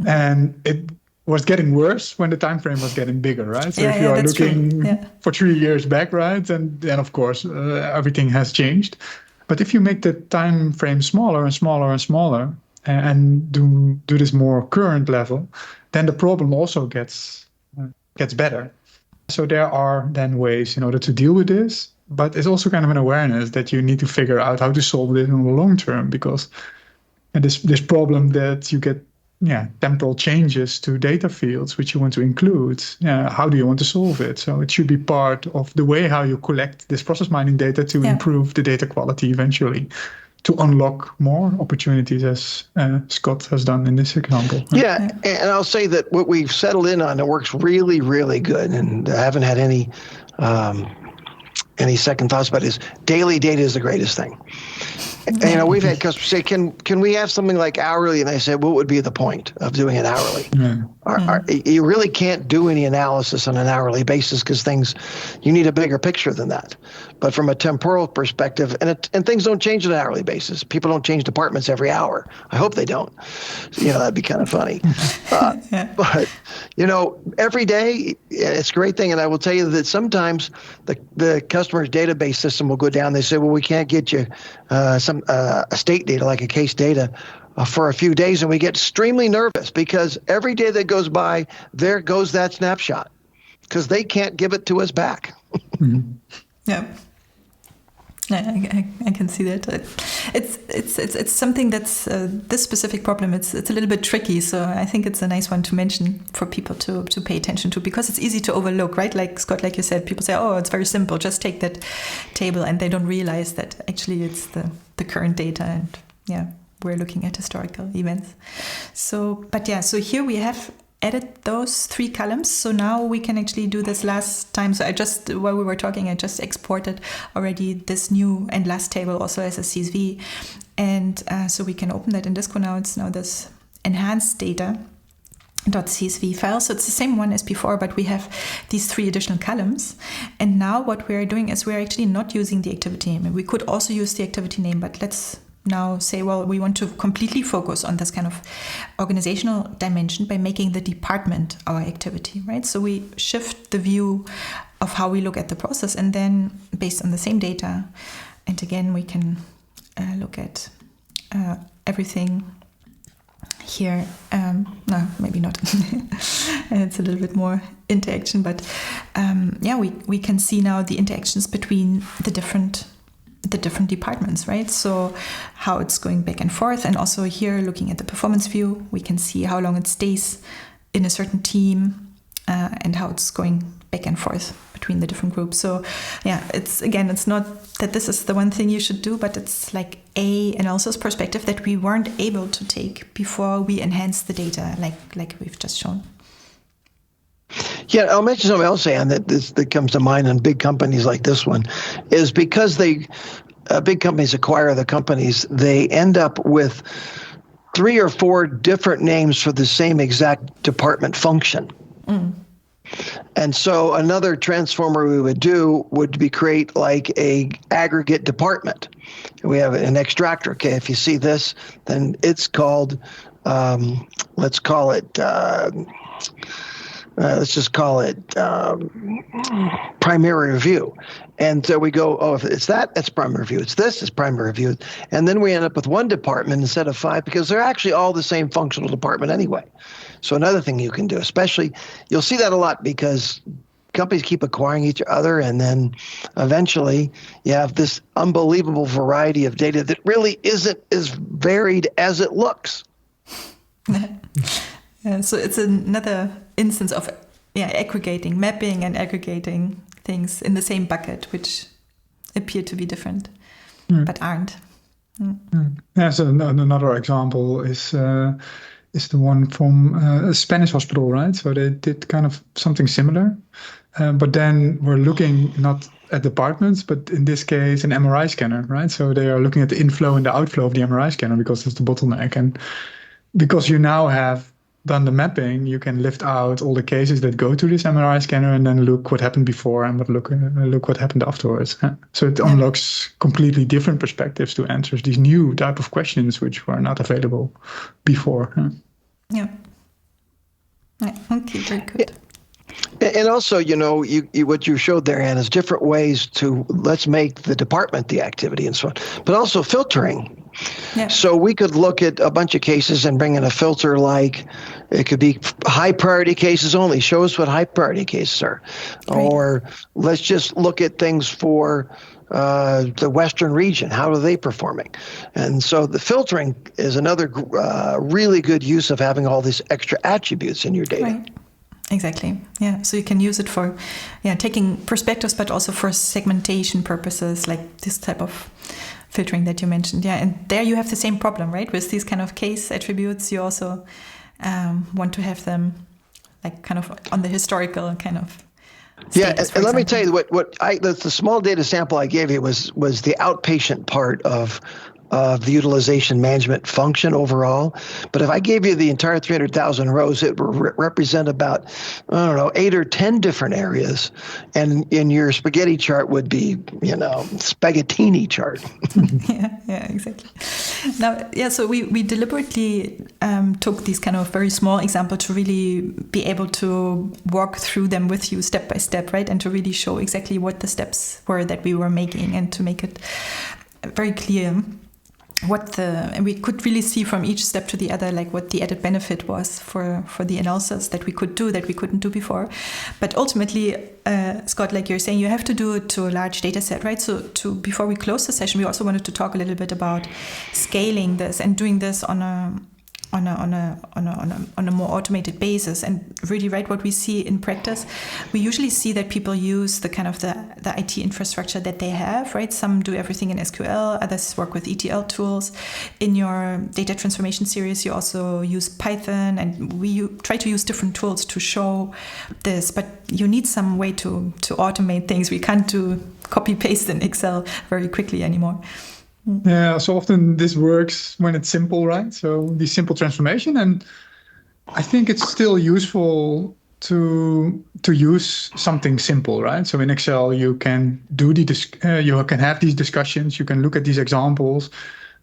and it was getting worse when the time frame was getting bigger, right? So if you are looking for 3 years back, right, and then of course everything has changed. But if you make the time frame smaller and smaller and smaller, and do this more current level, then the problem also gets better. So there are then ways in order to deal with this, but it's also kind of an awareness that you need to figure out how to solve this in the long term, because this problem that you get temporal changes to data fields which you want to include. How do you want to solve it? So it should be part of the way how you collect this process mining data to improve the data quality eventually, to unlock more opportunities, as Scott has done in this example. Yeah, and I'll say that what we've settled in on, it works really, really good, and I haven't had any second thoughts about it, is daily data is the greatest thing. And, we've had customers say, can we have something like hourly? And I said, what would be the point of doing it hourly? You really can't do any analysis on an hourly basis, because you need a bigger picture than that. But from a temporal perspective, and things don't change on an hourly basis. People don't change departments every hour. I hope they don't. That'd be kind of funny. But, every day, it's a great thing. And I will tell you that sometimes the customer's database system will go down. They say, well, we can't get you some state data, like a case data, for a few days. And we get extremely nervous, because every day that goes by, there goes that snapshot, because they can't give it to us back. Yeah. I can see that. It's something that's this specific problem. It's a little bit tricky, so I think it's a nice one to mention for people to pay attention to, because it's easy to overlook, right? Like Scott, like you said, people say, "Oh, it's very simple. Just take that table," and they don't realize that actually it's the current data, and we're looking at historical events. So here we have added those 3 columns. So now we can actually do this last time. So while we were talking, I just exported already this new and last table also as a CSV. And so we can open that in Disco now. It's now this enhanced data.csv file. So it's the same one as before, but we have these 3 additional columns. And now what we're doing is we're actually not using the activity name. We could also use the activity name, but let's now say, well, we want to completely focus on this kind of organizational dimension by making the department our activity, right? So we shift the view of how we look at the process, and then based on the same data, and again, we can look at everything here. No, maybe not. It's a little bit more interaction, but we can see now the interactions between the different departments, right? So how it's going back and forth, and also here looking at the performance view, we can see how long it stays in a certain team, and how it's going back and forth between the different groups. So it's not that this is the one thing you should do, but it's like an analysis perspective that we weren't able to take before we enhanced the data, like we've just shown. Yeah, I'll mention something else, Ann, that comes to mind on big companies like this one, is because big companies acquire the companies, they end up with 3 or 4 different names for the same exact department function. And so another transformer we would do would be create like a aggregate department. We have an extractor. Okay, if you see this, then it's called, let's call it, let's just call it primary review. And so we go, oh, if it's that's primary review. It's this, it's primary review. And then we end up with one department instead of 5 because they're actually all the same functional department anyway. So another thing you can do, especially, you'll see that a lot because companies keep acquiring each other, and then eventually you have this unbelievable variety of data that really isn't as varied as it looks. So it's another instance of aggregating, mapping and aggregating things in the same bucket, which appear to be different, but aren't. Yeah, so another example is the one from a Spanish hospital, right? So they did kind of something similar, but then we're looking not at departments, but in this case, an MRI scanner, right? So they are looking at the inflow and the outflow of the MRI scanner because it's the bottleneck. And because you now have done the mapping, you can lift out all the cases that go to this MRI scanner and then look what happened before and look what happened afterwards. So it unlocks completely different perspectives to answer these new type of questions which were not available before. Yeah. Okay, very good. And also, what you showed there, Ann, is different ways to let's make the department the activity and so on, but also filtering. Yeah. So we could look at a bunch of cases and bring in a filter like it could be high priority cases only. Show us what high priority cases are. Right. Or let's just look at things for the Western region. How are they performing? And so the filtering is another really good use of having all these extra attributes in your data. Right. Exactly. Yeah. So you can use it for taking perspectives, but also for segmentation purposes, like this type of filtering that you mentioned. Yeah. And there you have the same problem, right? With these kind of case attributes, you also want to have them like kind of on the historical kind of status, and let me tell you the small data sample I gave you was the outpatient part of the utilization management function overall. But if I gave you the entire 300,000 rows, it would represent about, 8 or 10 different areas. And in your spaghetti chart would be, spaghettini chart. Yeah, exactly. Now, so we deliberately took these kind of very small examples to really be able to walk through them with you step by step, right? And to really show exactly what the steps were that we were making and to make it very clear and we could really see from each step to the other, like what the added benefit was for the analysis that we could do that we couldn't do before. But ultimately, Scott, like you're saying, you have to do it to a large data set, right? So before we close the session, we also wanted to talk a little bit about scaling this and doing this on a more automated basis. And really, right, what we see in practice, we usually see that people use the kind of the IT infrastructure that they have, right? Some do everything in SQL, others work with ETL tools. In your data transformation series, you also use Python, and we try to use different tools to show this, but you need some way to automate things. We can't do copy paste in Excel very quickly anymore. Yeah, so often this works when it's simple, right? So the simple transformation, and I think it's still useful to use something simple, right? So in Excel, you can do you can have these discussions, you can look at these examples,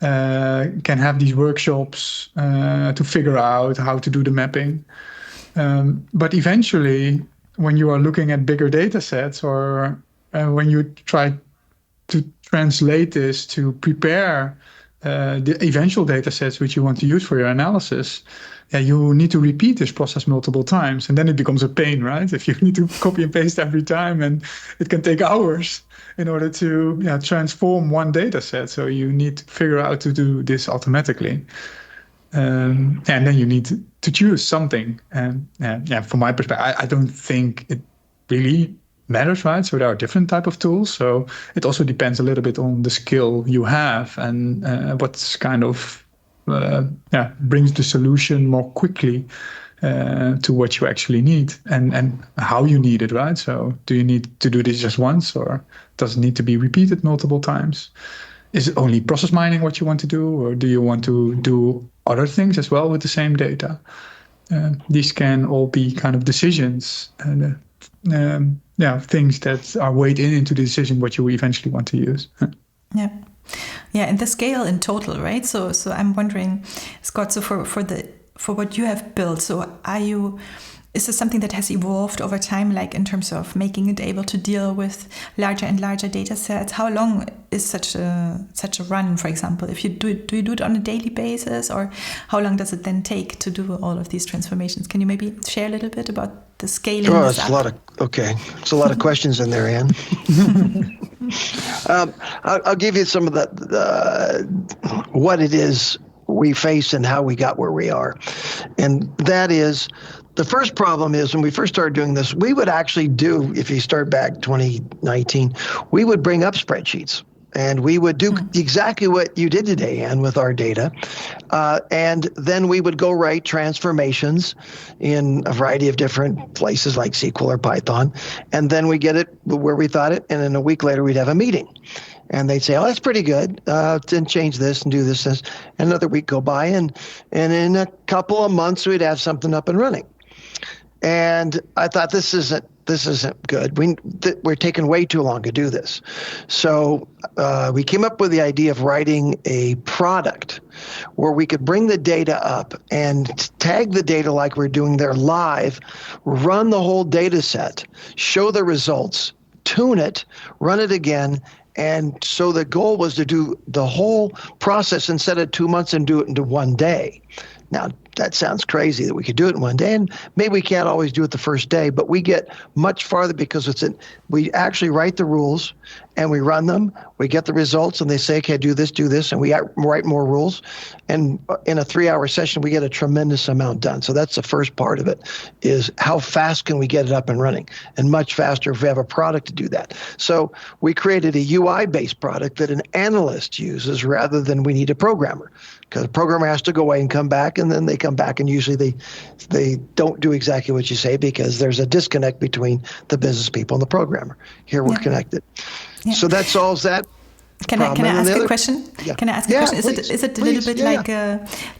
can have these workshops to figure out how to do the mapping. But eventually, when you are looking at bigger data sets, or when you try to translate this to prepare the eventual data sets which you want to use for your analysis, you need to repeat this process multiple times. And then it becomes a pain, right? If you need to copy and paste every time, and it can take hours in order to transform one data set. So you need to figure out to do this automatically. And then you need to choose something. And from my perspective, I don't think it really matters, right? So there are different type of tools. So it also depends a little bit on the skill you have and what's kind of brings the solution more quickly to what you actually need and how you need it, right? So do you need to do this just once, or does it need to be repeated multiple times? Is it only process mining what you want to do, or do you want to do other things as well with the same data? These can all be kind of decisions and things that are weighed into the decision what you eventually want to use. Yeah, and the scale in total, right? So I'm wondering, Scott, so for what you have built, so is this something that has evolved over time, like in terms of making it able to deal with larger and larger data sets? How long is such a run, for example? If you do you do it on a daily basis, or how long does it then take to do all of these transformations? Can you maybe share a little bit about the scaling? Sure, it's a lot of questions in there, Anne. I'll give you some of what it is we face and how we got where we are. And that is, the first problem is when we first started doing this, we would actually do, if you start back 2019, we would bring up spreadsheets. And we would do exactly what you did today, Anne, with our data. And then we would go write transformations in a variety of different places like SQL or Python. And then we get it where we thought it. And then a week later, we'd have a meeting. And they'd say, oh, that's pretty good. Then change this and do this. And another week go by. And in a couple of months, we'd have something up and running. And I thought, this isn't good. We're taking way too long to do this. So we came up with the idea of writing a product where we could bring the data up and tag the data like we're doing there live, run the whole data set, show the results, tune it, run it again. And so the goal was to do the whole process instead of 2 months and do it into one day. Now, that sounds crazy that we could do it in one day, and maybe we can't always do it the first day, but we get much farther because we actually write the rules and we run them, we get the results, and they say, okay, do this, and we write more rules. And in a 3-hour session, we get a tremendous amount done. So that's the first part of it, is how fast can we get it up and running? And much faster if we have a product to do that. So we created a UI-based product that an analyst uses rather than we need a programmer. Because the programmer has to go away and come back, and then they come back, and usually they don't do exactly what you say because there's a disconnect between the business people and the programmer. Here we're connected. Yeah. So that solves that. Can I ask a question? Yeah. Can I ask a question? Please, is it a little bit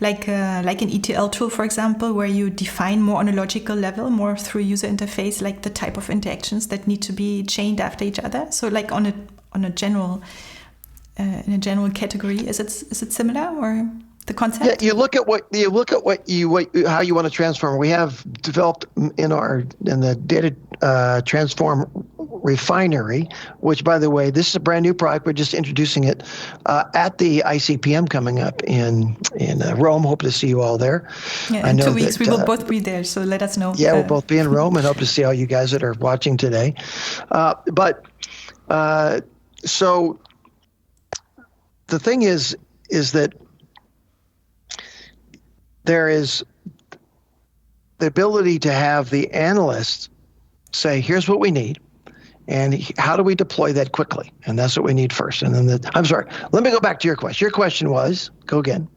like an ETL tool, for example, where you define more on a logical level, more through user interface, like the type of interactions that need to be chained after each other? So like on a general in a general category, is it similar, or the concept? Yeah, you look at how you want to transform. We have developed in the data transform refinery, which, by the way, this is a brand new product. We're just introducing it at the ICPM coming up in Rome. Hope to see you all there. Yeah, in 2 weeks we will both be there, so let us know. Yeah, we'll both be in Rome, and hope to see all you guys that are watching today. So the thing is that there is the ability to have the analyst say, here's what we need, and how do we deploy that quickly? And that's what we need first. And then I'm sorry, let me go back to your question. Your question was, go again.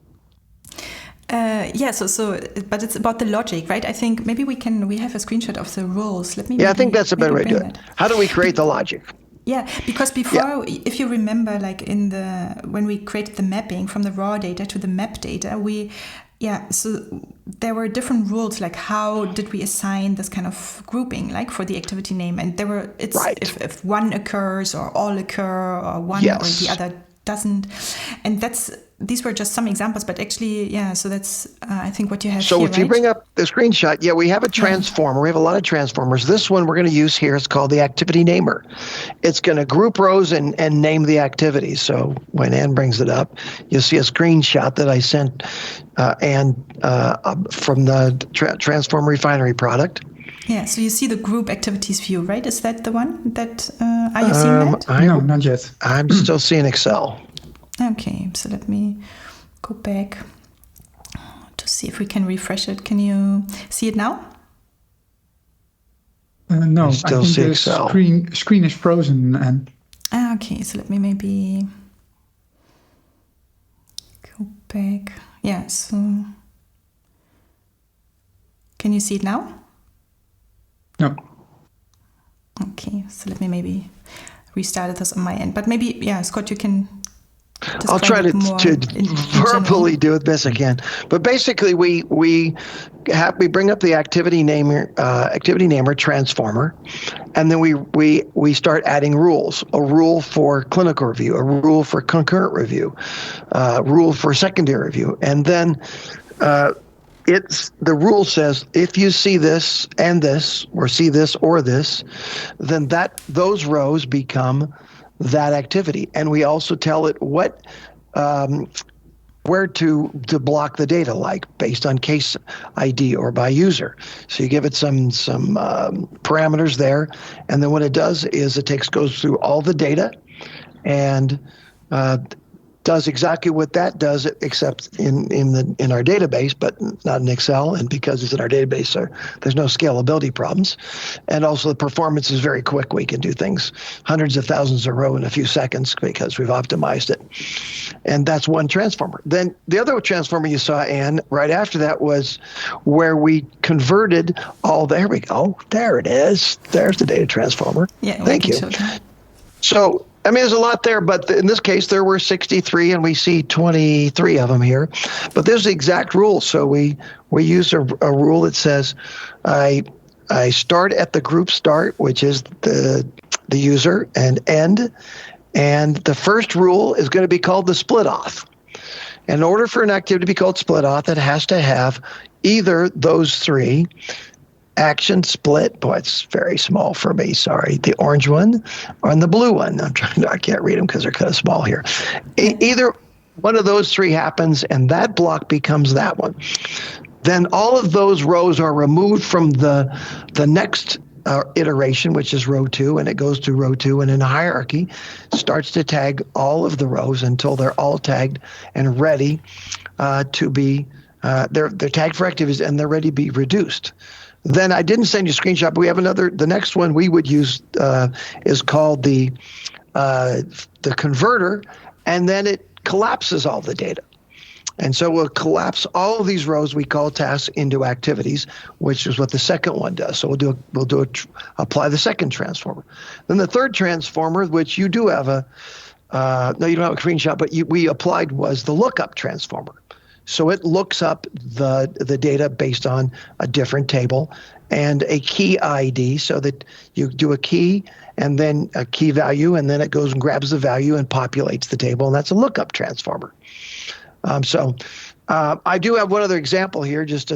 But it's about the logic, right? I think maybe we have a screenshot of the rules. I think that's a better way to do it. How do we create the logic? Yeah, because before, if you remember, like when we created the mapping from the raw data to the map data, so there were different rules, like how did we assign this kind of grouping, like for the activity name, and if one occurs or all occur or one or the other doesn't, and these were just some examples, but actually, so that's I think what you have. So here, if you bring up the screenshot, we have a transformer. We have a lot of transformers. This one we're going to use here is called the activity namer. It's going to group rows and name the activities. So when Anne brings it up, you'll see a screenshot that I sent Anne from the Transform Refinery product. Yeah, so you see the group activities view, right? Is that the one that, are you seeing that? No, not yet. I'm still seeing Excel. Okay, so let me go back to see if we can refresh it. Can you see it now? No, I think the Excel. screen is frozen. And okay, so let me maybe go back. Yeah, so Can you see it now? No. Okay, so let me maybe restart this on my end. But maybe, Scott, you can. I'll try to verbally do it best I can. But basically, we bring up the activity namer transformer, and then we start adding rules. A rule for clinical review, a rule for concurrent review, rule for secondary review, and then the rule says if you see this and this, or see this or this, then those rows become that activity. And we also tell it what where to block the data, like based on case ID or by user. So you give it some parameters there, and then what it does is it goes through all the data and does exactly what that does, except in our database, but not in Excel. And because it's in our database, there's no scalability problems. And also the performance is very quick. We can do things hundreds of thousands a row in a few seconds because we've optimized it. And that's one transformer. Then the other transformer you saw, Anne, right after that was where we converted all. There we go. There it is. There's the data transformer. Yeah. Thank you. So, I mean, there's a lot there, but in this case, there were 63, and we see 23 of them here. But there's the exact rule. So we use a rule that says I start at the group start, which is the user, and end. And the first rule is going to be called the split off. In order for an activity to be called split off, it has to have either those three. Action split, boy, it's very small for me, sorry. The orange one or the blue one. I can't read them because they're kind of small here. Either one of those three happens and that block becomes that one. Then all of those rows are removed from the next iteration, which is row 2, and it goes to row 2, and in a hierarchy starts to tag all of the rows until they're all tagged and ready to be, they're tagged for activities and they're ready to be reduced. Then I didn't send you a screenshot, but we have the next one we would use is called the converter, and then it collapses all the data. And so we'll collapse all of these rows we call tasks into activities, which is what the second one does. So we'll apply the second transformer. Then the third transformer, which you do have no, you don't have a screenshot, but we applied was the lookup transformer. So it looks up the data based on a different table and a key ID, so that you do a key and then a key value, and then it goes and grabs the value and populates the table, and that's a lookup transformer. I do have one other example here, just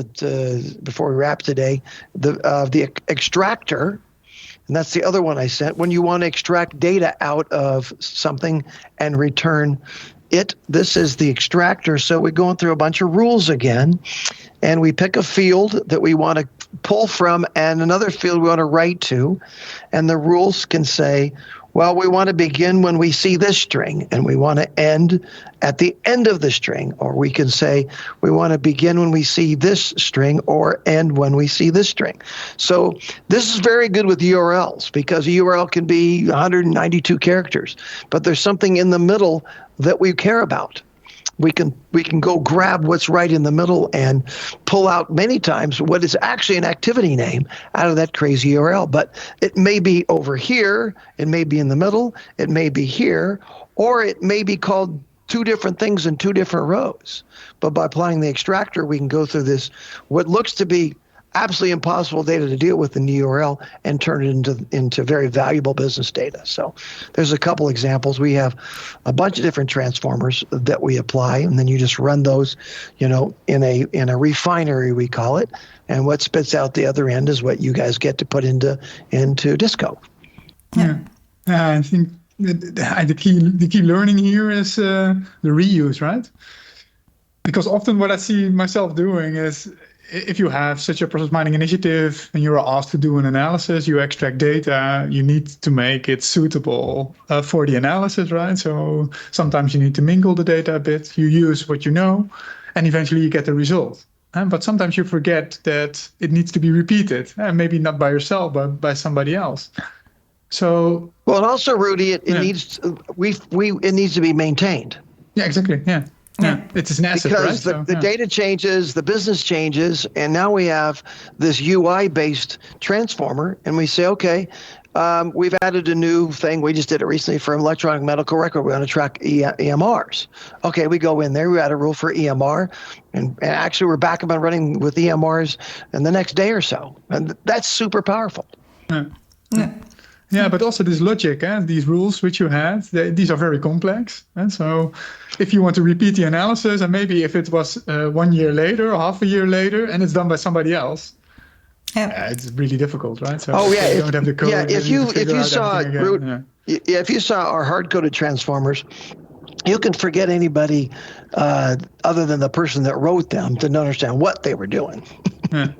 before we wrap today, the extractor. And that's the other one I sent. When you want to extract data out of something and return it, this is the extractor. So we're going through a bunch of rules again, and we pick a field that we want to pull from and another field we want to write to. And the rules can say, well, we want to begin when we see this string, and we want to end at the end of the string. Or we can say we want to begin when we see this string or end when we see this string. So this is very good with URLs, because a URL can be 192 characters, but there's something in the middle that we care about. We can go grab what's right in the middle and pull out many times what is actually an activity name out of that crazy URL. But it may be over here, it may be in the middle, it may be here, or it may be called two different things in two different rows. But by applying the extractor, we can go through this, what looks to be absolutely impossible data to deal with in the URL, and turn it into very valuable business data. So there's a couple examples. We have a bunch of different transformers that we apply, and then you just run those, in a refinery, we call it, and what spits out the other end is what you guys get to put into Disco. Yeah, I think the key learning here is the reuse, right? Because often what I see myself doing is, if you have such a process mining initiative and you're asked to do an analysis, you extract data, you need to make it suitable for the analysis, right? So sometimes you need to mingle the data a bit, you use what you know, and eventually you get the result. But sometimes you forget that it needs to be repeated, maybe not by yourself, but by somebody else. So, well, and also, Rudi, it needs to be maintained. Yeah, exactly. Yeah. It's an asset, because right? the data changes, the business changes, and now we have this UI-based transformer, and we say, okay, we've added a new thing. We just did it recently for electronic medical record. We want to track EMRs. Okay, we go in there. We add a rule for EMR, and actually we're back up and running with EMRs in the next day or so. And that's super powerful. Yeah, but also this logic, these rules which you had, these are very complex. And so if you want to repeat the analysis, and maybe if it was 1 year later or half a year later, and it's done by somebody else, it's really difficult, right? So if you don't have the code, if you saw our hard-coded transformers, you can forget anybody other than the person that wrote them to understand what they were doing. But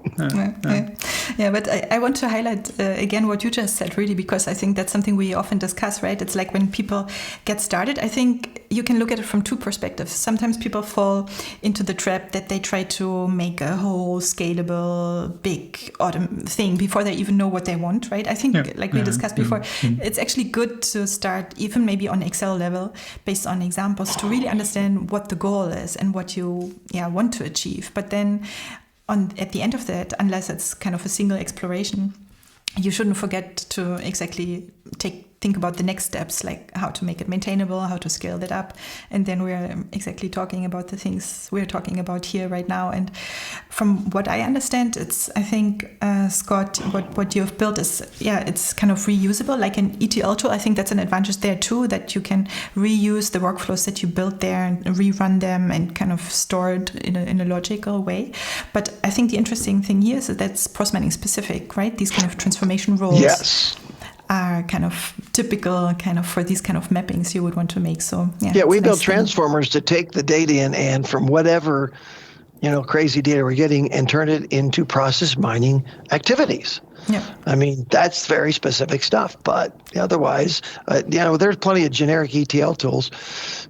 I want to highlight again what you just said, really, because I think that's something we often discuss, right? It's like when people get started, I think you can look at it from two perspectives. Sometimes people fall into the trap that they try to make a whole scalable, big thing before they even know what they want, right? I think, like we discussed before, it's actually good to start even maybe on Excel level, based on examples, to really understand what the goal is and what you want to achieve. But then at the end of that, unless it's kind of a single exploration, you shouldn't forget to exactly think about the next steps, like how to make it maintainable, how to scale that up. And then we're exactly talking about the things we're talking about here right now. And from what I understand, I think, Scott, what you've built is, it's kind of reusable, like an ETL tool. I think that's an advantage there too, that you can reuse the workflows that you built there and rerun them and kind of store it in a logical way. But I think the interesting thing here is that that's process-mining specific, right? These kind of transformation roles are kind of typical kind of for these kind of mappings you would want to make. So we build transformers to take the data in and from whatever crazy data we're getting and turn it into process mining activities. I mean, that's very specific stuff, but otherwise, there's plenty of generic ETL tools,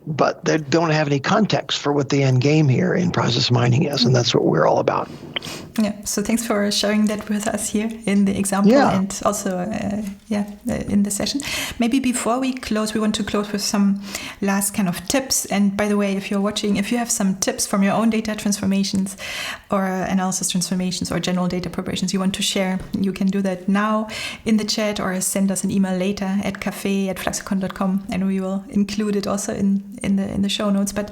but they don't have any context for what the end game here in process mining is, and that's what we're all about. So thanks for sharing that with us here in the example and also in the session. Maybe before we close, we want to close with some last kind of tips. And by the way, if you're watching, if you have some tips from your own data transformations or analysis transformations or general data preparations you want to share, you can do that now in the chat or send us an email later at café@fluxicon.com, and we will include it also in the show notes. But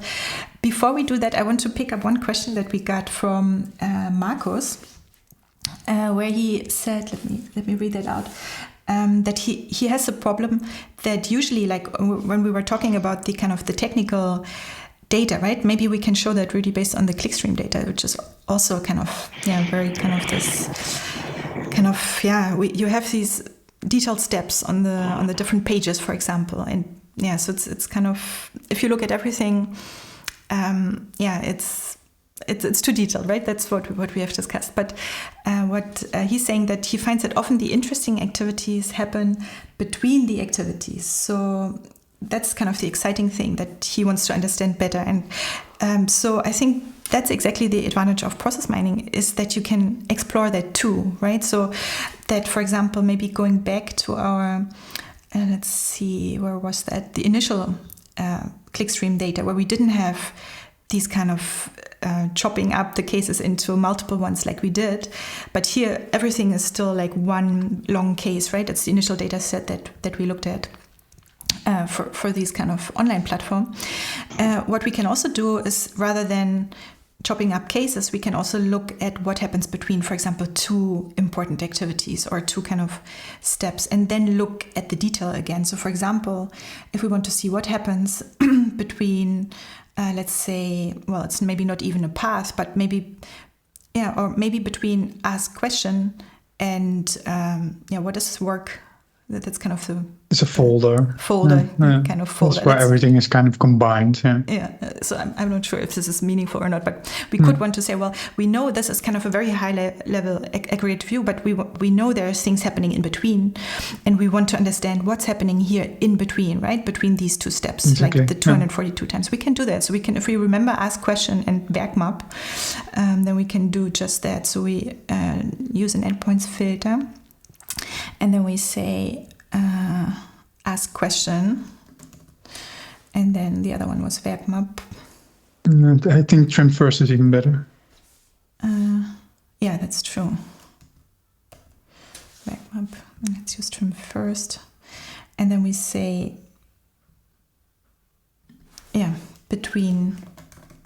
before we do that, I want to pick up one question that we got from Marcos, where he said, let me read that out, that he has a problem that usually, like when we were talking about the kind of the technical data, right? Maybe we can show that really based on the clickstream data, which is also kind of, very kind of this kind of, you have these detailed steps on the different pages, for example. And so it's kind of, if you look at everything, it's too detailed, right? That's what we have discussed. But what he's saying, that he finds that often the interesting activities happen between the activities. So that's kind of the exciting thing that he wants to understand better. And so I think that's exactly the advantage of process mining, is that you can explore that too, right? So that, for example, maybe going back to our, let's see, where was that? The initial clickstream data, where we didn't have these kind of chopping up the cases into multiple ones like we did. But here, everything is still like one long case, right? It's the initial data set that we looked at for these kind of online platform. What we can also do is, rather than chopping up cases, we can also look at what happens between, for example, two important activities or two kind of steps, and then look at the detail again. So, for example, if we want to see what happens between, let's say, well, it's maybe not even a path, but maybe between ask question and, what is work? That's kind of it's a folder kind of folder. That's where everything is kind of combined. So I'm not sure if this is meaningful or not, but we could want to say, well, we know this is kind of a very high level aggregate view, but we know there are things happening in between, and we want to understand what's happening here in between, right? Between these two steps, exactly. Like the 242 times. We can do that. So we can, if we remember ask question and Bergmap, then we can do just that. So we use an endpoints filter. And then we say ask question, and then the other one was Bergmap. I think trim first is even better. Yeah, that's true. Back up. Let's use trim first. And then we say, between.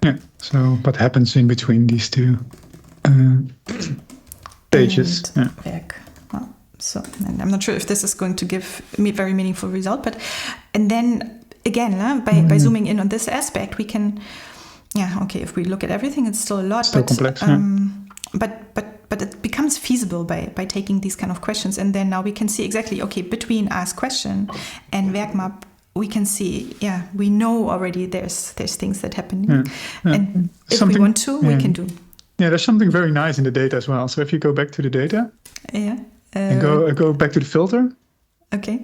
Yeah, so what happens in between these two pages? Back. Well, so, and I'm not sure if this is going to give me a very meaningful result, but, and then again, by zooming in on this aspect, we can, if we look at everything, it's still a lot, still complex, but it becomes feasible by taking these kind of questions. And then now we can see exactly, between ask question and Werkmap, we can see, we know already there's things that happen. And if we want to, we can do. Yeah, there's something very nice in the data as well. So if you go back to the data and go back to the filter. Okay.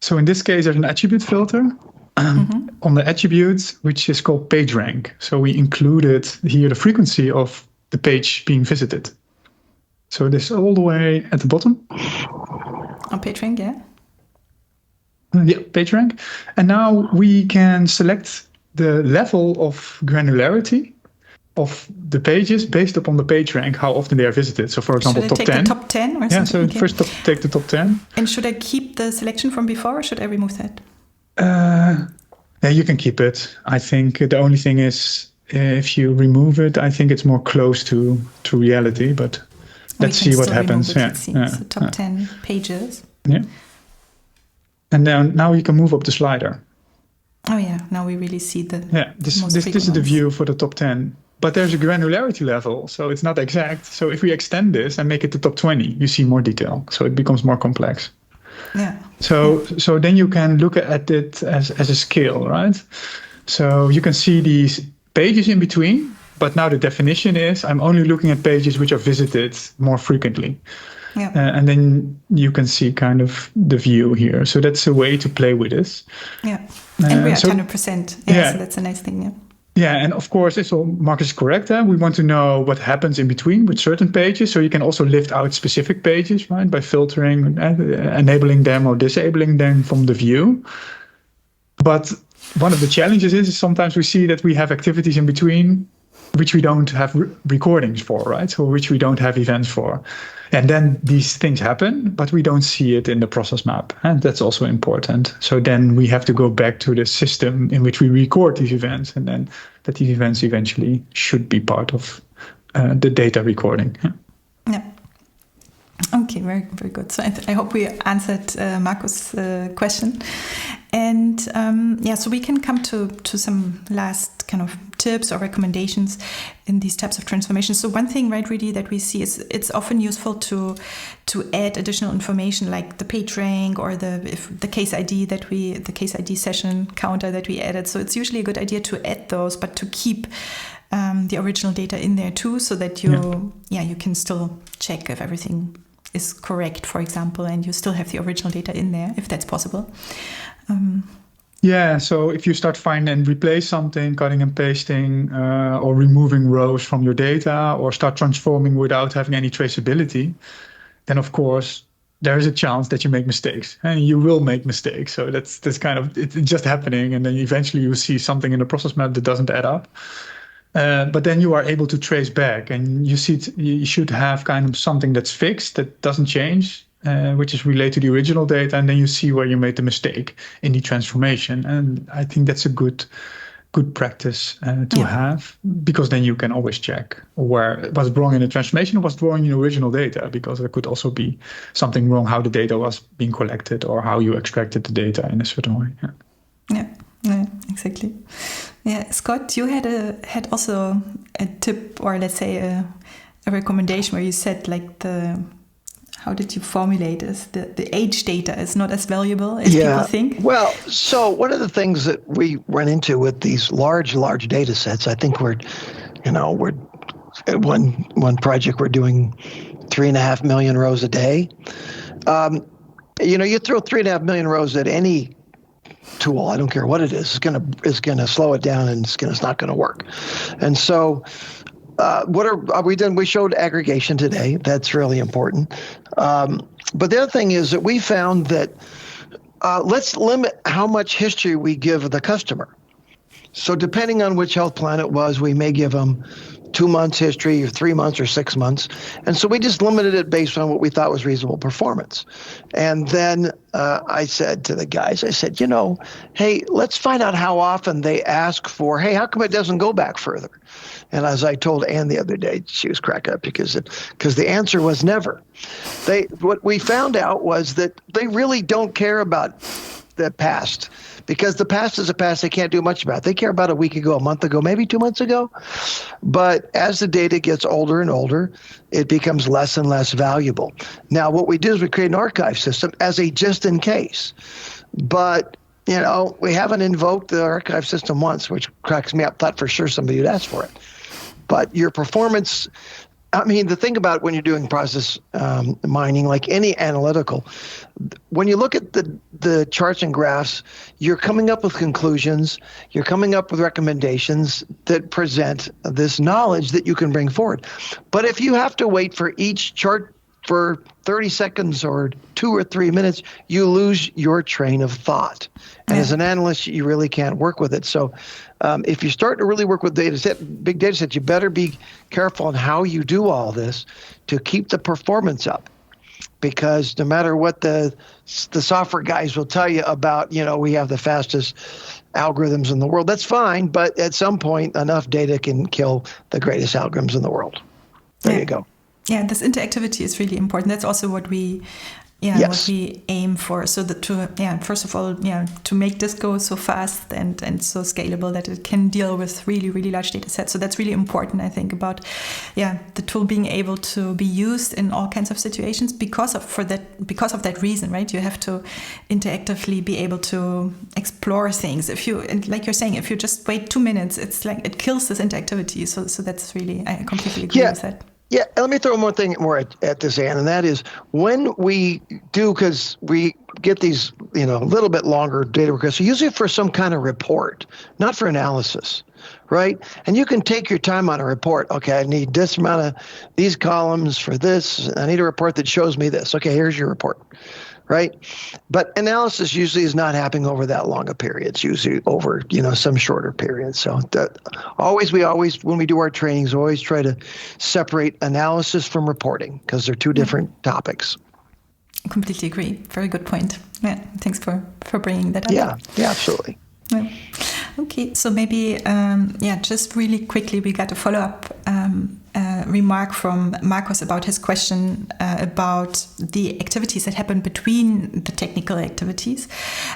So in this case, there's an attribute filter on the attribute, which is called page rank. So we included here the frequency of the page being visited. So this all the way at the bottom. On page rank, yeah. Yeah, page rank. And now we can select the level of granularity of the pages based upon the page rank, how often they are visited. So for example, top 10. Should I take the top 10 or something? Yeah, so first take the top 10. And should I keep the selection from before or should I remove that? Yeah, you can keep it. I think the only thing is if you remove it, I think it's more close to reality, but let's see what happens. So top 10 pages. Yeah. And now you can move up the slider. Oh yeah, now we really see the this is the view for the top 10. But there's a granularity level, so it's not exact. So if we extend this and make it the top 20, you see more detail. So it becomes more complex. Yeah. So then you can look at it as a scale, right? So you can see these pages in between, but now the definition is I'm only looking at pages which are visited more frequently. Yeah. And then you can see kind of the view here. So that's a way to play with this. Yeah. And we are 100%. Yeah, so that's a nice thing. Yeah. Yeah, and of course, it's all Marcus is correct. We want to know what happens in between with certain pages. So you can also lift out specific pages, right, by filtering, enabling them or disabling them from the view. But one of the challenges is sometimes we see that we have activities in between which we don't have recordings for, right? So which we don't have events for. And then these things happen, but we don't see it in the process map. And that's also important. So then we have to go back to the system in which we record these events, and then that these events eventually should be part of the data recording. Yeah. Okay, very, very good. So I hope we answered Marcus' question. And so we can come to some last kind of tips or recommendations in these types of transformations. So one thing, right, Rudi, that we see is it's often useful to add additional information like the page rank or the case ID the case ID session counter that we added. So it's usually a good idea to add those, but to keep the original data in there too, so that you can still check if everything is correct, for example, and you still have the original data in there if that's possible. So if you start find and replace something, cutting and pasting, or removing rows from your data, or start transforming without having any traceability, then of course there is a chance that you make mistakes, and you will make mistakes. So that's kind of it's just happening, and then eventually you see something in the process map that doesn't add up. But then you are able to trace back, and you see you should have kind of something that's fixed, that doesn't change, which is related to the original data, and then you see where you made the mistake in the transformation. And I think that's a good practice to have, because then you can always check where was wrong in the transformation or was wrong in the original data, because there could also be something wrong how the data was being collected or how you extracted the data in a certain way. Yeah, exactly. Yeah, Scott, you had also a tip, or let's say a recommendation, where you said like how did you formulate this? The age data is not as valuable as people think. Well, so one of the things that we run into with these large data sets, I think we're at one project we're doing 3.5 million rows a day. You throw 3.5 million rows at any tool, I don't care what it is gonna slow it down, and it's not gonna work. And so what are we doing? We showed aggregation today. That's really important. But the other thing is that we found that let's limit how much history we give the customer. So depending on which health plan it was, we may give them 2 months history or 3 months or 6 months. And so we just limited it based on what we thought was reasonable performance. And then I said to the guys, I said, hey, let's find out how often they ask for, hey, how come it doesn't go back further? And as I told Ann the other day, she was cracking up because the answer was never. What we found out was that they really don't care about the past, because the past is a past they can't do much about. They care about a week ago, a month ago, maybe 2 months ago. But as the data gets older and older, it becomes less and less valuable. Now, what we do is we create an archive system as a just in case. But, we haven't invoked the archive system once, which cracks me up. Thought for sure somebody would ask for it. But your performance, the thing about when you're doing process mining, like any analytical, when you look at the charts and graphs, you're coming up with conclusions, you're coming up with recommendations that present this knowledge that you can bring forward. But if you have to wait for each chart for 30 seconds or 2 or 3 minutes, you lose your train of thought. And as an analyst, you really can't work with it. So if you start to really work with big data sets, you better be careful on how you do all this to keep the performance up. Because no matter what the software guys will tell you about, we have the fastest algorithms in the world, that's fine. But at some point, enough data can kill the greatest algorithms in the world. There you go. Yeah, this interactivity is really important. That's also what we aim for. So first of all, to make this go so fast and so scalable that it can deal with really, really large data sets. So that's really important, I think, about the tool being able to be used in all kinds of situations because of that reason, right? You have to interactively be able to explore things. And like you're saying, if you just wait 2 minutes, it's like it kills this interactivity. So that's really, I completely agree with that. Yeah, let me throw one more thing more at this, Ann, and that is when we do, because we get these, a little bit longer data requests, usually for some kind of report, not for analysis, right? And you can take your time on a report. Okay, I need this amount of these columns for this. I need a report that shows me this. Okay, here's your report, right? But analysis usually is not happening over that long a period. It's usually over, some shorter period. So we always, when we do our trainings, always try to separate analysis from reporting because they're two different topics. I completely agree. Very good point. Yeah, thanks for bringing that up. Yeah, absolutely. Yeah. Okay, so maybe, just really quickly, we got a follow-up remark from Marcos about his question about the activities that happen between the technical activities,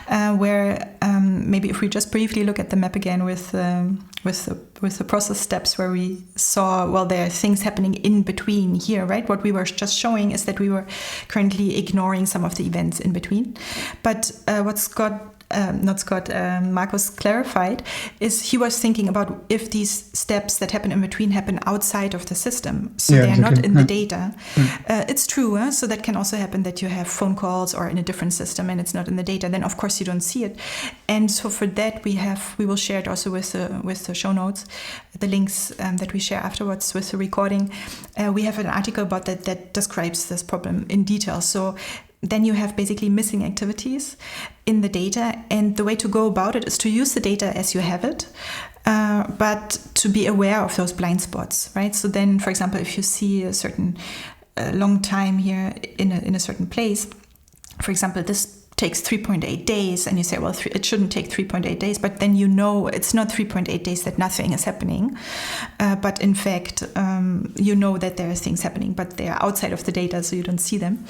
where maybe if we just briefly look at the map again with the process steps where we saw, there are things happening in between here, right? What we were just showing is that we were currently ignoring some of the events in between. But Marcos clarified is he was thinking about if these steps that happen in between happen outside of the system, so they're not in the data. It's true, so that can also happen that you have phone calls or in a different system and it's not in the data. Then of course you don't see it, and so for that we will share it also with the show notes, the links that we share afterwards with the recording. We have an article about that describes this problem in detail. So then you have basically missing activities in the data, and the way to go about it is to use the data as you have it, but to be aware of those blind spots, right? So then, for example, if you see a certain long time here in a certain place, for example, this takes 3.8 days, and you say, it shouldn't take 3.8 days, but then it's not 3.8 days that nothing is happening, but in fact, that there are things happening, but they are outside of the data, so you don't see them.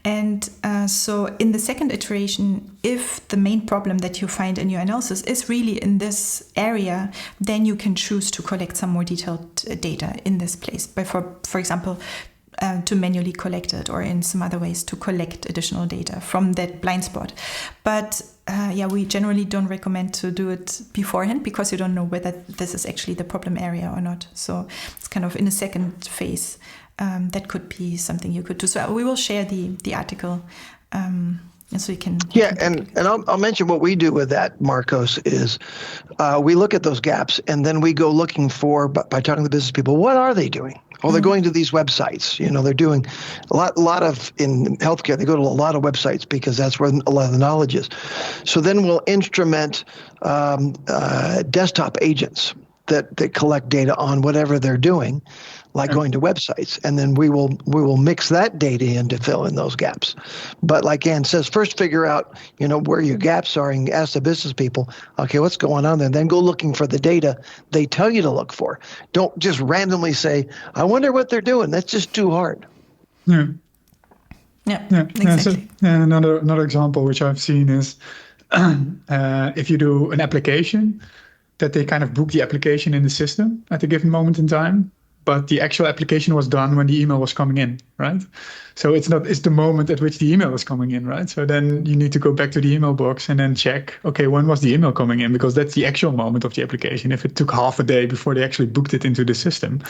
And so in the second iteration, if the main problem that you find in your analysis is really in this area, then you can choose to collect some more detailed data in this place, for example, to manually collect it, or in some other ways to collect additional data from that blind spot. But we generally don't recommend to do it beforehand because you don't know whether this is actually the problem area or not. So it's kind of in a second phase. That could be something you could do. So we will share the article. So you can. Yeah, and I'll mention what we do with that, Marcos, is we look at those gaps and then we go looking for, by talking to business people, what are they doing? Oh, they're going to these websites. They're doing a lot of, in healthcare, they go to a lot of websites because that's where a lot of the knowledge is. So then we'll instrument desktop agents that collect data on whatever they're doing, like going to websites, and then we will mix that data in to fill in those gaps. But like Ann says, first figure out where your gaps are and ask the business people, okay, what's going on there? Then go looking for the data they tell you to look for. Don't just randomly say, I wonder what they're doing. That's just too hard. Yeah. Yeah, Yeah. exactly. So, another example which I've seen is if you do an application, that they kind of book the application in the system at a given moment in time, but the actual application was done when the email was coming in, right? So it's the moment at which the email is coming in, right? So then you need to go back to the email box and then check, okay, when was the email coming in? Because that's the actual moment of the application. If it took half a day before they actually booked it into the system,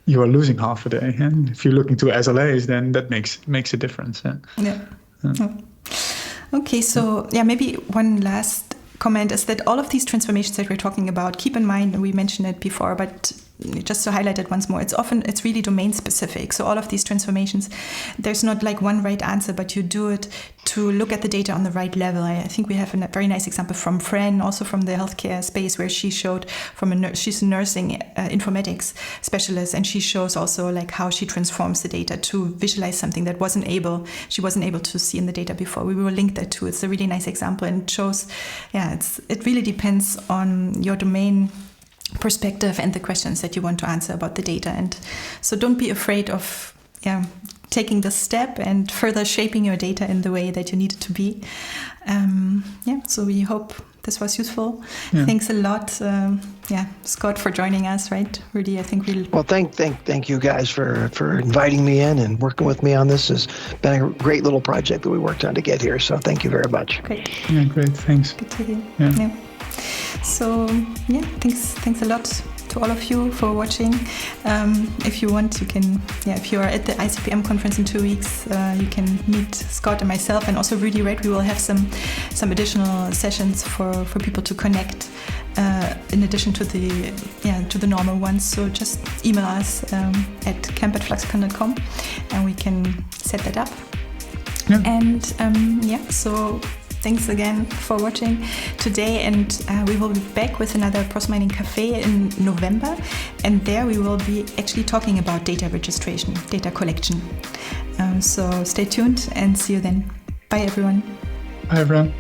you are losing half a day. And if you're looking to SLAs, then that makes a difference. Yeah. Okay, so maybe one last comment is that all of these transformations that we're talking about, keep in mind, and we mentioned it before, but just to highlight it once more, it's really domain specific. So all of these transformations, there's not like one right answer, but you do it to look at the data on the right level. I think we have a very nice example from Fran, also from the healthcare space, where she showed she's a nursing informatics specialist, and she shows also like how she transforms the data to visualize something that she wasn't able to see in the data before. We will link that too. It's a really nice example, and it shows, it really depends on your domain perspective and the questions that you want to answer about the data. And so don't be afraid of taking the step and further shaping your data in the way that you need it to be. So we hope this was useful. Thanks a lot, Scott, for joining us, right? Rudi, I think well, thank you guys for inviting me in and working with me on this. It's been a great little project that we worked on to get here, so thank you very much. Great. Yeah, great, thanks. Good to hear. So thanks a lot to all of you for watching. If you want, you can, if you are at the ICPM conference in 2 weeks, you can meet Scott and myself, and also Rudi, right? We will have some additional sessions for people to connect in addition to the normal ones. So just email us at camp@fluxicon.com and we can set that up. And so thanks again for watching today, and we will be back with another Process Mining Café in November, and there we will be actually talking about data registration, data collection. So stay tuned and see you then. Bye everyone. Bye everyone.